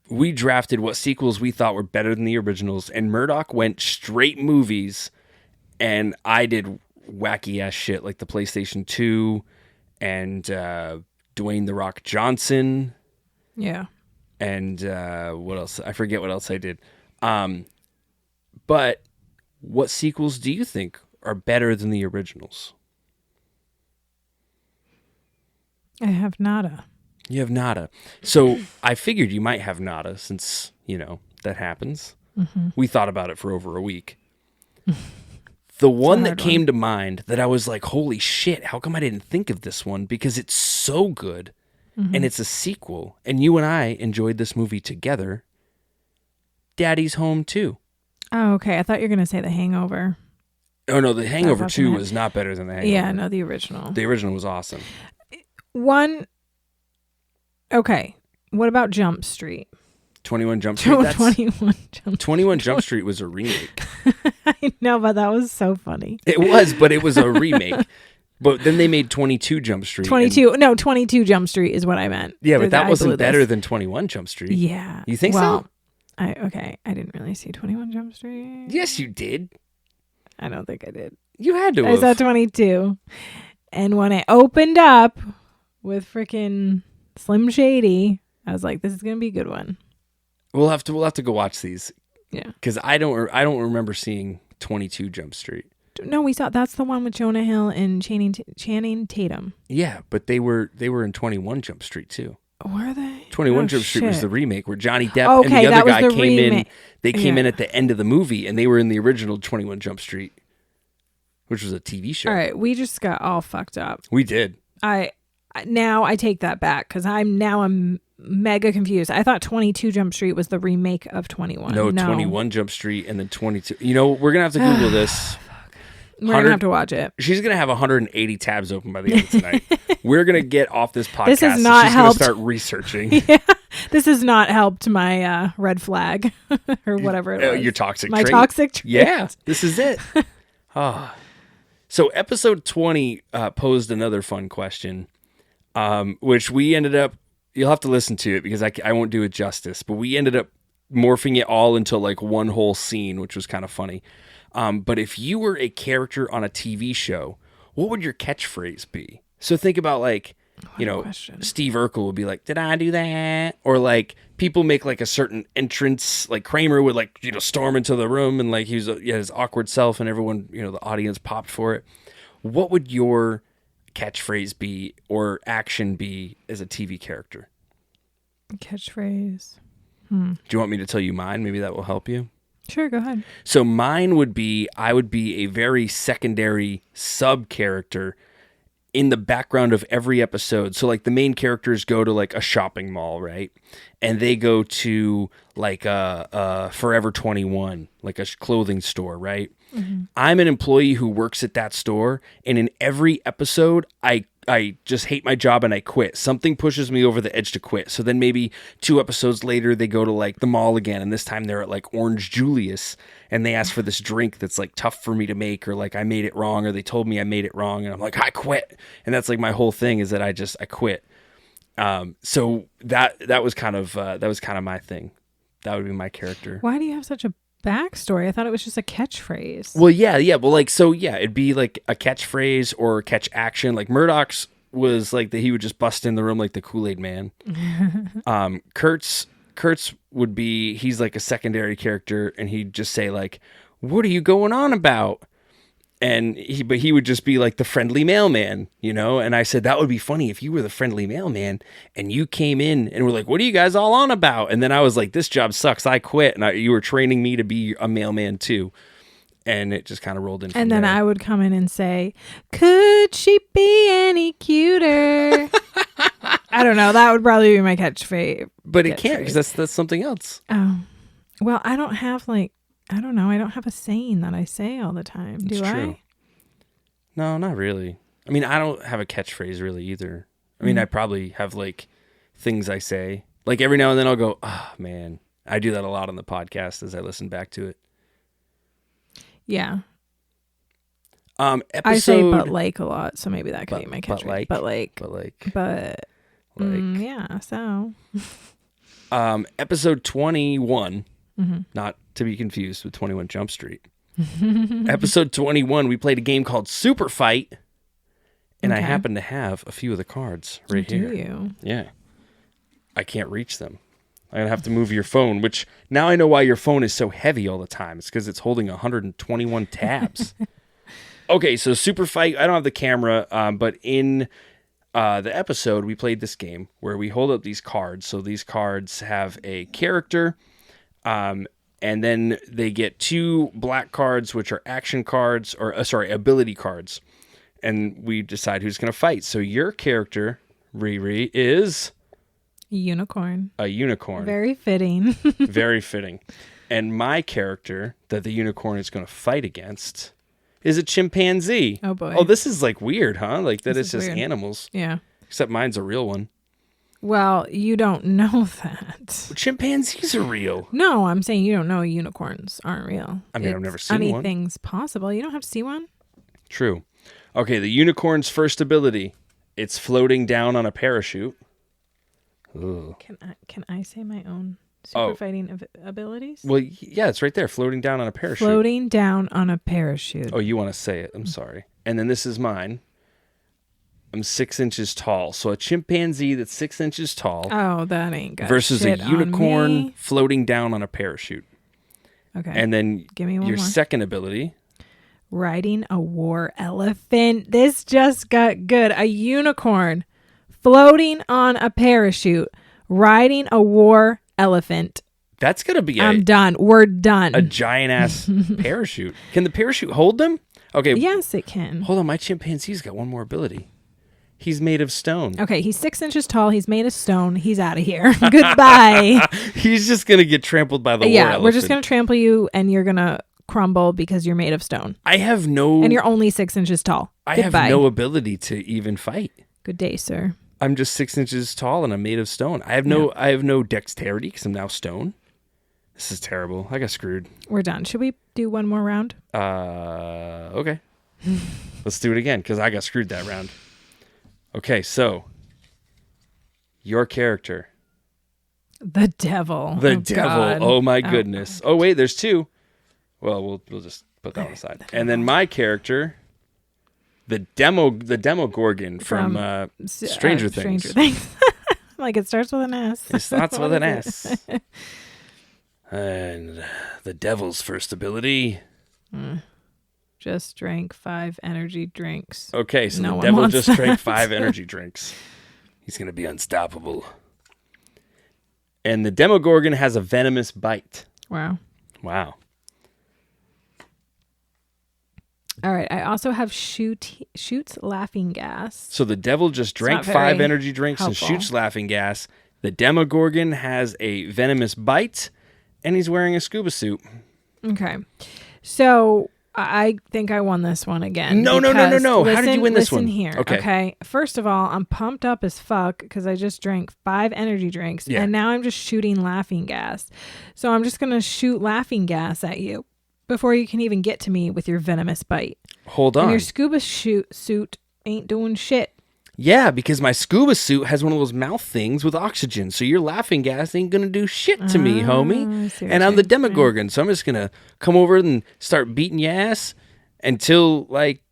We drafted what sequels we thought were better than the originals, and Murdock went straight movies, and I did wacky ass shit like the PlayStation 2 and Dwayne The Rock Johnson. Yeah. And what else? I forget what else I did. But what sequels do you think are better than the originals? I have nada. You have nada. So I figured you might have nada since, that happens. Mm-hmm. We thought about it for over a week. The one that came to mind that I was like, holy shit, how come I didn't think of this one? Because it's so good, and it's a sequel, and you and I enjoyed this movie together. Daddy's Home 2. Oh, okay. I thought you were going to say The Hangover. Oh, no, The Hangover 2 was not better than The Hangover. Yeah, no, the original. The original was awesome. Okay. What about Jump Street? 21 Jump Street? 21 Jump Street was a remake. I know, but that was so funny. It was, but it was a remake. But then they made 22 Jump Street. 22 Jump Street is what I meant. Yeah, but that wasn't better than 21 Jump Street. Yeah. You think so? I didn't really see 21 Jump Street. Yes, you did. I don't think I did. You had to I saw 22. And when it opened up with freaking Slim Shady, I was like, this is going to be a good one. We'll have to go watch these. Yeah. Because I don't remember seeing 22 Jump Street. No, we saw that's the one with Jonah Hill and Channing Tatum. Yeah, but they were in 21 Jump Street too. Were they? 21 Jump Street was the remake where Johnny Depp and the other guy came in. They came in at the end of the movie, and they were in the original 21 Jump Street, which was a TV show. All right, we just got all fucked up. We did. Now I take that back because I'm mega confused. I thought 22 Jump Street was the remake of 21. No, 21 Jump Street and then 22. We're gonna have to Google this. We're going to have to watch it. She's going to have 180 tabs open by the end of tonight. We're going to get off this podcast. This has not helped. She's going to start researching. Yeah, this has not helped my red flag or whatever it was. Your toxic trait. My toxic trait. Yeah, this is it. So episode 20 posed another fun question, which we ended up, you'll have to listen to it because I won't do it justice, but we ended up morphing it all into like one whole scene, which was kind of funny. But if you were a character on a TV show, what would your catchphrase be? So think about like, Steve Urkel would be like, did I do that? Or like people make like a certain entrance, like Kramer would like, storm into the room and like he was his awkward self and everyone, the audience popped for it. What would your catchphrase be or action be as a TV character? Catchphrase. Do you want me to tell you mine? Maybe that will help you. Sure, go ahead. So mine would be, I would be a very secondary sub-character in the background of every episode. So like the main characters go to like a shopping mall, right? And they go to like a Forever 21, like a clothing store, right? Mm-hmm. I'm an employee who works at that store. And in every episode, I I just hate my job and I quit. Something pushes me over the edge to quit. So then maybe 2 episodes later, they go to like the mall again. And this time they're at like Orange Julius and they ask for this drink that's like tough for me to make, or like I made it wrong, or they told me I made it wrong. And I'm like, I quit. And that's like my whole thing, is that I quit. So that was kind of my thing. That would be my character. Why do you have such a backstory? I thought it was just a catchphrase. Well, yeah. Well, like, so yeah, it'd be like a catchphrase or catch action. Like Murdock's was like that he would just bust in the room like the Kool-Aid Man. Kurt's would be, he's like a secondary character, and he'd just say like, "What are you going on about?" And he would just be like the friendly mailman, you know? And I said, that would be funny if you were the friendly mailman and you came in and were like, "What are you guys all on about?" And then I was like, "This job sucks. I quit." And you were training me to be a mailman too. And it just kind of rolled in. And then I would come in and say, "Could she be any cuter?" I don't know. That would probably be my catchphrase. But it can't, because that's something else. Oh, well, I don't have like, I don't know. I don't have a saying that I say all the time. Do I? No, not really. I mean, I don't have a catchphrase really either. I mean, I probably have like things I say. Like every now and then I'll go, "Oh, man." I do that a lot on the podcast as I listen back to it. Yeah. Episode... I say "but like" a lot, so maybe that could be my catchphrase. Yeah, so. Episode 21, not to be confused with 21 Jump Street. Episode 21, we played a game called Super Fight, and I happen to have a few of the cards right here. Do you? Yeah. I can't reach them. I'm going to have to move your phone, which now I know why your phone is so heavy all the time. It's because it's holding 121 tabs. Okay, so Super Fight, I don't have the camera, but in the episode, we played this game where we hold up these cards. So these cards have a character, and then they get 2 black cards, which are action cards, or ability cards. And we decide who's going to fight. So your character, Riri, is... Unicorn. A unicorn. Very fitting. Very fitting. And my character that the unicorn is going to fight against is a chimpanzee. Oh, boy. Oh, this is like weird, huh? Like that it's just weird. Animals. Yeah. Except mine's a real one. Well, you don't know that. Chimpanzees are real. No, I'm saying you don't know unicorns aren't real. I mean, I've never seen one. Anything's possible. You don't have to see one. True. Okay, the unicorn's first ability. It's floating down on a parachute. Ooh. Can I say my own super fighting abilities? Well, yeah, it's right there. Floating down on a parachute. Floating down on a parachute. Oh, you want to say it. I'm sorry. And then this is mine. I'm 6 inches tall. So a chimpanzee that's 6 inches tall. Oh, that ain't good. Versus a unicorn floating down on a parachute. Okay. And then give me one your more. Second ability. Riding a war elephant. This just got good. A unicorn floating on a parachute, riding a war elephant. That's going to be I'm done. We're done. A giant ass parachute. Can the parachute hold them? Okay. Yes, it can. Hold on. My chimpanzee's got one more ability. He's made of stone. Okay. He's 6 inches tall. He's made of stone. He's out of here. Goodbye. He's just going to get trampled by the war elephant. Yeah. We're just going to trample you and you're going to crumble because you're made of stone. And you're only 6 inches tall. Goodbye. Have no ability to even fight. Good day, sir. I'm just 6 inches tall and I'm made of stone. I have no dexterity because I'm now stone. This is terrible. I got screwed. We're done. Should we do one more round? Okay. Let's do it again because I got screwed that round. Okay, so your character. The devil. The devil. God. Oh my goodness. Oh wait, there's 2. Well, we'll just put that on the side. And then my character, the Demogorgon from Stranger Things. Like it starts with an S. It starts with an S. And the devil's first ability. Just drank 5 energy drinks. Okay, so the devil just drank 5 energy drinks. He's going to be unstoppable. And the Demogorgon has a venomous bite. Wow. All right. I also have shoots laughing gas. So the devil just drank 5 energy drinks and shoots laughing gas. The Demogorgon has a venomous bite, and he's wearing a scuba suit. Okay. So I think I won this one again. No. How did you win this one? Listen here. Okay. First of all, I'm pumped up as fuck because I just drank 5 energy drinks and now I'm just shooting laughing gas. So I'm just going to shoot laughing gas at you before you can even get to me with your venomous bite. Hold on. And your scuba suit ain't doing shit. Yeah, because my scuba suit has one of those mouth things with oxygen. So your laughing gas ain't going to do shit to me, homie. And I'm the Demogorgon. So I'm just going to come over and start beating your ass until, like,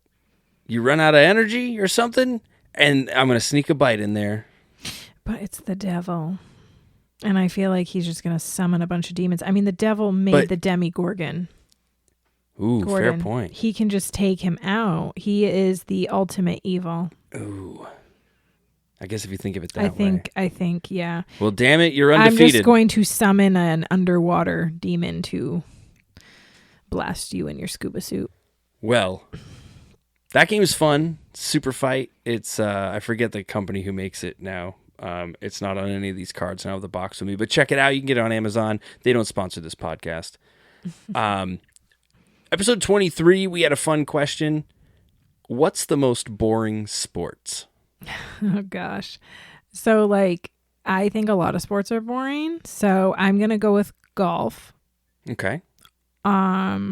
you run out of energy or something. And I'm going to sneak a bite in there. But it's the devil. And I feel like he's just going to summon a bunch of demons. I mean, the devil made the Demogorgon. Ooh, fair point. He can just take him out. He is the ultimate evil. Ooh. I guess if you think of it that way. I think, yeah. Well, damn it, you're undefeated. I'm just going to summon an underwater demon to blast you in your scuba suit. Well, that game is fun. Super Fight. It's I forget the company who makes it now. It's not on any of these cards. I don't have the box with me, but check it out. You can get it on Amazon. They don't sponsor this podcast. Episode 23, we had a fun question. What's the most boring sports? Oh, gosh. So, like, I think a lot of sports are boring. So I'm going to go with golf. Okay. Yeah.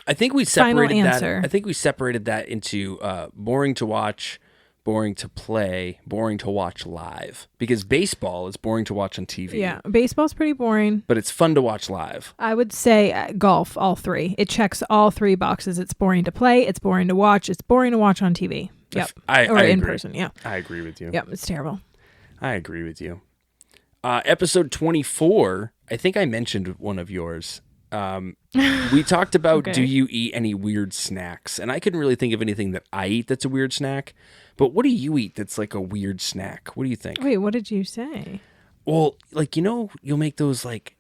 I think we separated Final that. answer. I think we separated that into boring to watch, boring to play, boring to watch live. Because baseball is boring to watch on TV. Yeah, baseball's pretty boring. But it's fun to watch live. I would say golf, all 3. It checks all 3 boxes. It's boring to play. It's boring to watch. It's boring to watch on TV. Yep. Or in person. Yeah. I agree with you. Yep. It's terrible. I agree with you. Episode 24, I think I mentioned one of yours. We talked about, do you eat any weird snacks? And I couldn't really think of anything that I eat that's a weird snack. But what do you eat that's like a weird snack? What do you think? Wait, what did you say? Well, like, you'll make those like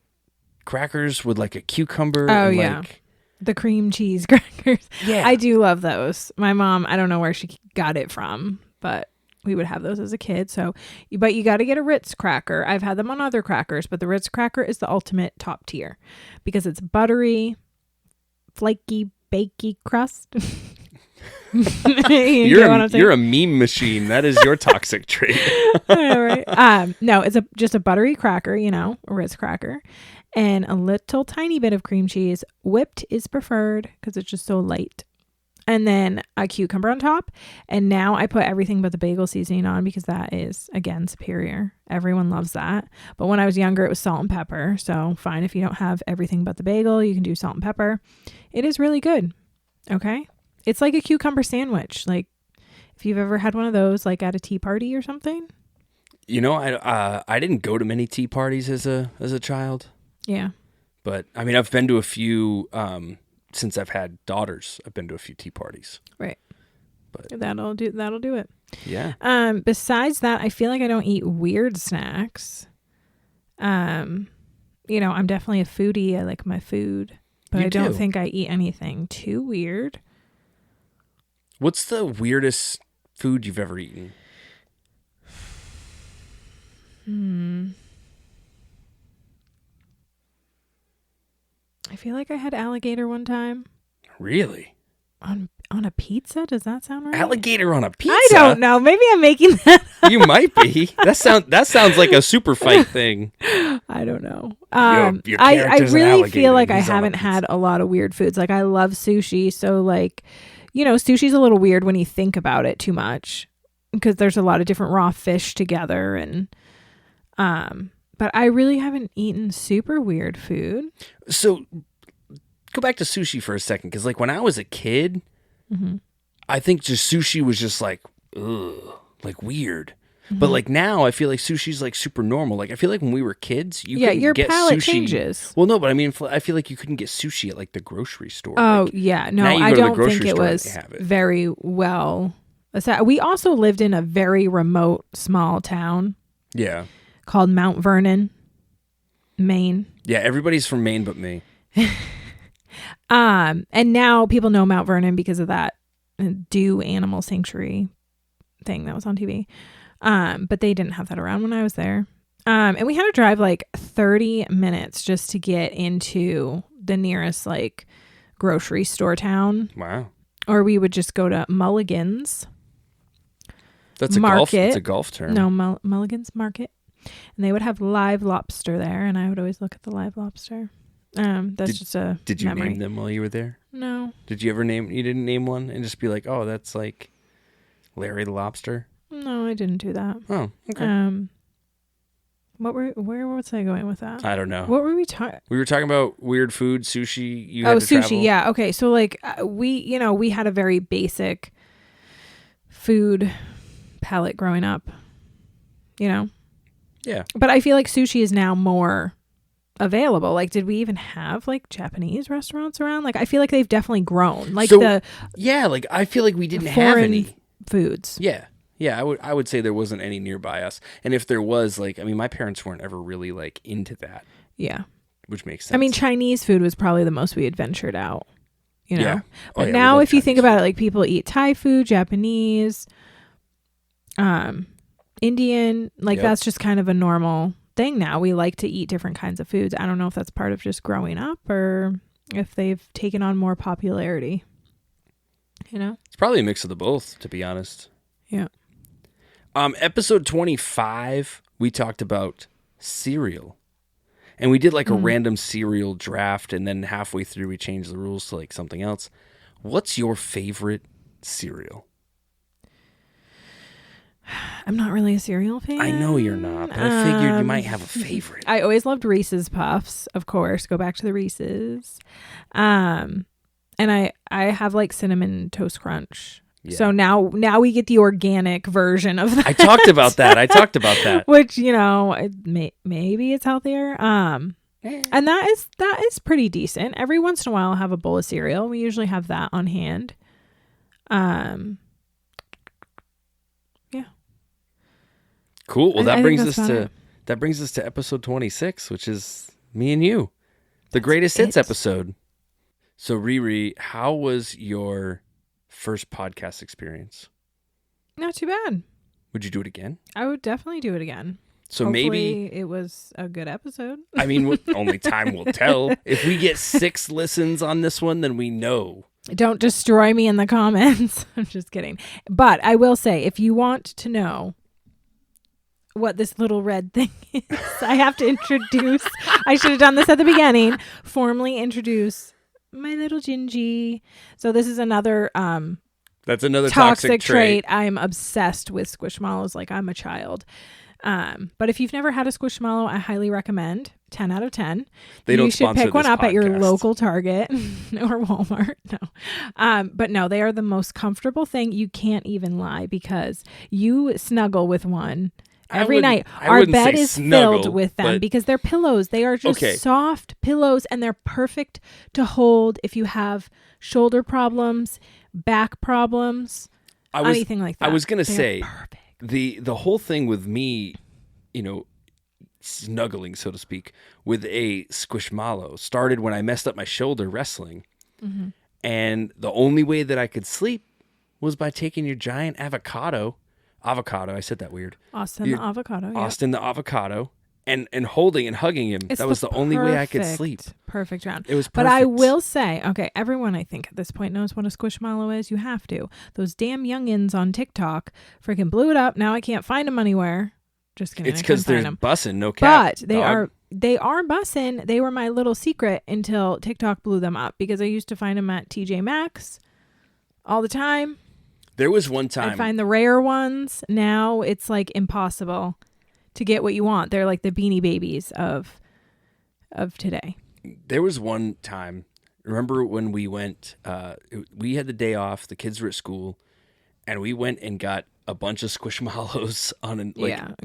crackers with like a cucumber. Oh, and, yeah. Like, the cream cheese crackers. Yeah. I do love those. My mom, I don't know where she got it from, but we would have those as a kid. So, but you got to get a Ritz cracker. I've had them on other crackers, but the Ritz cracker is the ultimate top tier because it's buttery, flaky, bakey crust. You're a meme machine. That is your toxic trait. Right. No, it's just a buttery cracker, a Ritz cracker, and a little tiny bit of cream cheese. Whipped is preferred because it's just so light. And then a cucumber on top. And now I put everything but the bagel seasoning on because that is, again, superior. Everyone loves that. But when I was younger, it was salt and pepper. So fine, if you don't have everything but the bagel, you can do salt and pepper. It is really good. Okay? It's like a cucumber sandwich. Like if you've ever had one of those, like at a tea party or something. I didn't go to many tea parties as a child. Yeah. But I mean, I've been to a few since I've had daughters. I've been to a few tea parties. Right. But that'll do it. Yeah. Besides that, I feel like I don't eat weird snacks. I'm definitely a foodie. I like my food, but I don't think I eat anything too weird. What's the weirdest food you've ever eaten? I feel like I had alligator one time. Really? On a pizza? Does that sound right? Alligator on a pizza? I don't know. Maybe I'm making that up. You might be. That sounds like a super fight thing. I don't know. Your I really feel like I haven't had a lot of weird foods. Like I love sushi, so like, sushi's a little weird when you think about it too much because there's a lot of different raw fish together and but I really haven't eaten super weird food. So go back to sushi for a second because like when I was a kid, I think just sushi was just like, ugh, like weird. But like now I feel like sushi's like super normal. Like I feel like when we were kids, your get palate sushi. changes. Well, no, but I mean, I feel like you couldn't get sushi at like the grocery store. Oh, like, yeah. No, I don't think it was very well. We also lived in a very remote, small town. Yeah. Called Mount Vernon, Maine. Yeah, everybody's from Maine but me. And now people know Mount Vernon because of that Dew Animal Sanctuary thing that was on TV. But they didn't have that around when I was there. And we had to drive like 30 minutes just to get into the nearest like grocery store town. Wow. Or we would just go to Mulligan's. That's a Market. It's a golf term. No, Mulligan's Market. And they would have live lobster there, and I would always look at the live lobster. Just a Did you memory. name them while you were there? No. Did you ever name? You didn't name one and just be like, oh, that's like Larry the Lobster. No, I didn't do that. Oh, okay. Where was I going with that? I don't know. What were we talking? We were talking about weird food, sushi. You had to sushi. travel. Yeah. Okay. So like we had a very basic food palette growing up. Yeah. But I feel like sushi is now more available. Like, did we even have like Japanese restaurants around? Like, I feel like they've definitely grown. Like like I feel like we didn't have any foods. Yeah. Yeah, I would say there wasn't any nearby us. And if there was, like, I mean, my parents weren't ever really like into that. Yeah. Which makes sense. I mean, Chinese food was probably the most we had ventured out, Yeah. But now if you think about it, like people eat Thai food, Japanese, Indian, like that's just kind of a normal thing now. We like to eat different kinds of foods. I don't know if that's part of just growing up or if they've taken on more popularity. It's probably a mix of the both, to be honest. Yeah. Episode 25, we talked about cereal. And we did like a random cereal draft, and then halfway through we changed the rules to like something else. What's your favorite cereal? I'm not really a cereal fan. I know you're not, but I figured you might have a favorite. I always loved Reese's Puffs, of course. Go back to the Reese's. And I have like Cinnamon Toast Crunch. Yeah. So now we get the organic version of that. I talked about that. Which, maybe it's healthier. And that is pretty decent. Every once in a while I'll have a bowl of cereal. We usually have that on hand. Yeah. Cool. Well, that brings us to episode 26, which is me and you. The greatest hits episode. So Riri, how was your first podcast experience? Not too bad. Would you do it again? I would definitely do it again. So hopefully maybe it was a good episode. I mean, only time will tell. If we get 6 listens on this one, then we know. Don't destroy me in the comments. I'm just kidding. But I will say, if you want to know what this little red thing is, I have to introduce. I should have done this at the beginning. Formally introduce my little Gingy. So this is another that's another toxic trait. I'm obsessed with Squishmallows like I'm a child. But if you've never had a Squishmallow, I highly recommend. 10 out of 10. You should pick one up at your local Target or Walmart. No. But no, they are the most comfortable thing. You can't even lie because you snuggle with one every night. Our bed is filled with them because they're pillows. They are just soft pillows, and they're perfect to hold if you have shoulder problems, back problems, anything like that. I was going to say, the whole thing with me, snuggling, so to speak, with a Squishmallow started when I messed up my shoulder wrestling. Mm-hmm. And the only way that I could sleep was by taking your giant avocado, I said that weird. Austin the avocado, and holding and hugging him. That was the only way I could sleep. Perfect round. It was perfect. But I will say, okay, everyone I think at this point knows what a Squishmallow is. You have to. Those damn youngins on TikTok freaking blew it up. Now I can't find them anywhere. Just kidding. It's because they're bussing, no cap. But they are bussing. They were my little secret until TikTok blew them up because I used to find them at TJ Maxx all the time. There was one time I find the rare ones. Now it's like impossible to get what you want. They're like the Beanie Babies of today. There was one time, remember when we went, we had the day off, the kids were at school, and we went and got a bunch of Squishmallows on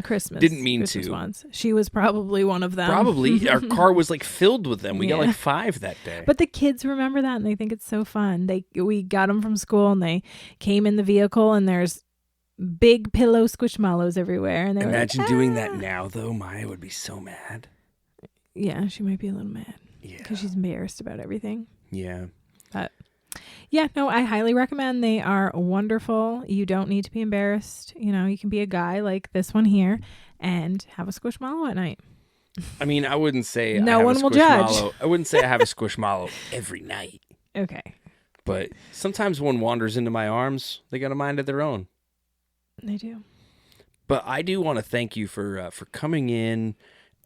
Christmas. Didn't mean Christmas to. Ones. She was probably one of them. Probably. Our car was like filled with them. We got like 5 that day. But the kids remember that and they think it's so fun. We got them from school and they came in the vehicle and there's big pillow Squishmallows everywhere. And they imagine doing that now though. Maya would be so mad. Yeah, she might be a little mad. Yeah. Because she's embarrassed about everything. Yeah. But yeah, no, I highly recommend. They are wonderful. You don't need to be embarrassed. You can be a guy like this one here and have a Squishmallow at night. I mean, I wouldn't say No one will judge. I wouldn't say I have a squishmallow every night. Okay. But sometimes one wanders into my arms. They got a mind of their own. They do. But I do want to thank you for coming in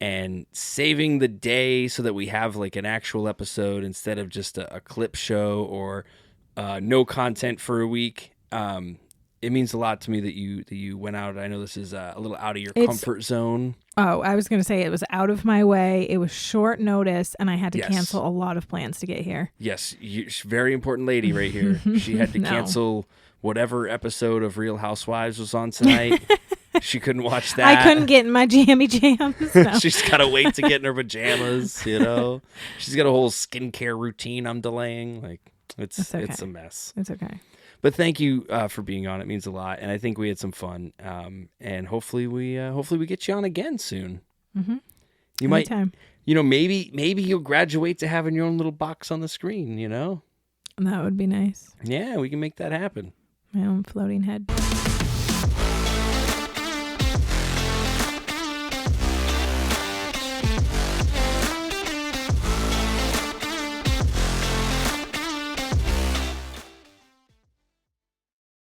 and saving the day so that we have like an actual episode instead of just a clip show or no content for a week. It means a lot to me that you went out. I know this is a little out of your comfort zone. Oh, I was going to say it was out of my way. It was short notice, and I had to cancel a lot of plans to get here. Yes, very important lady right here. She had to cancel whatever episode of Real Housewives was on tonight. She couldn't watch that. I couldn't get in my jammy jams. No. She's got to wait to get in her pajamas, you know. She's got a whole skincare routine I'm delaying. Like, it's a mess. It's okay. But thank you for being on. It means a lot, and I think we had some fun. And hopefully we get you on again soon. Mm-hmm. You Anytime. might, you know, maybe you'll graduate to having your own little box on the screen. You know, that would be nice. Yeah, we can make that happen. My own floating head.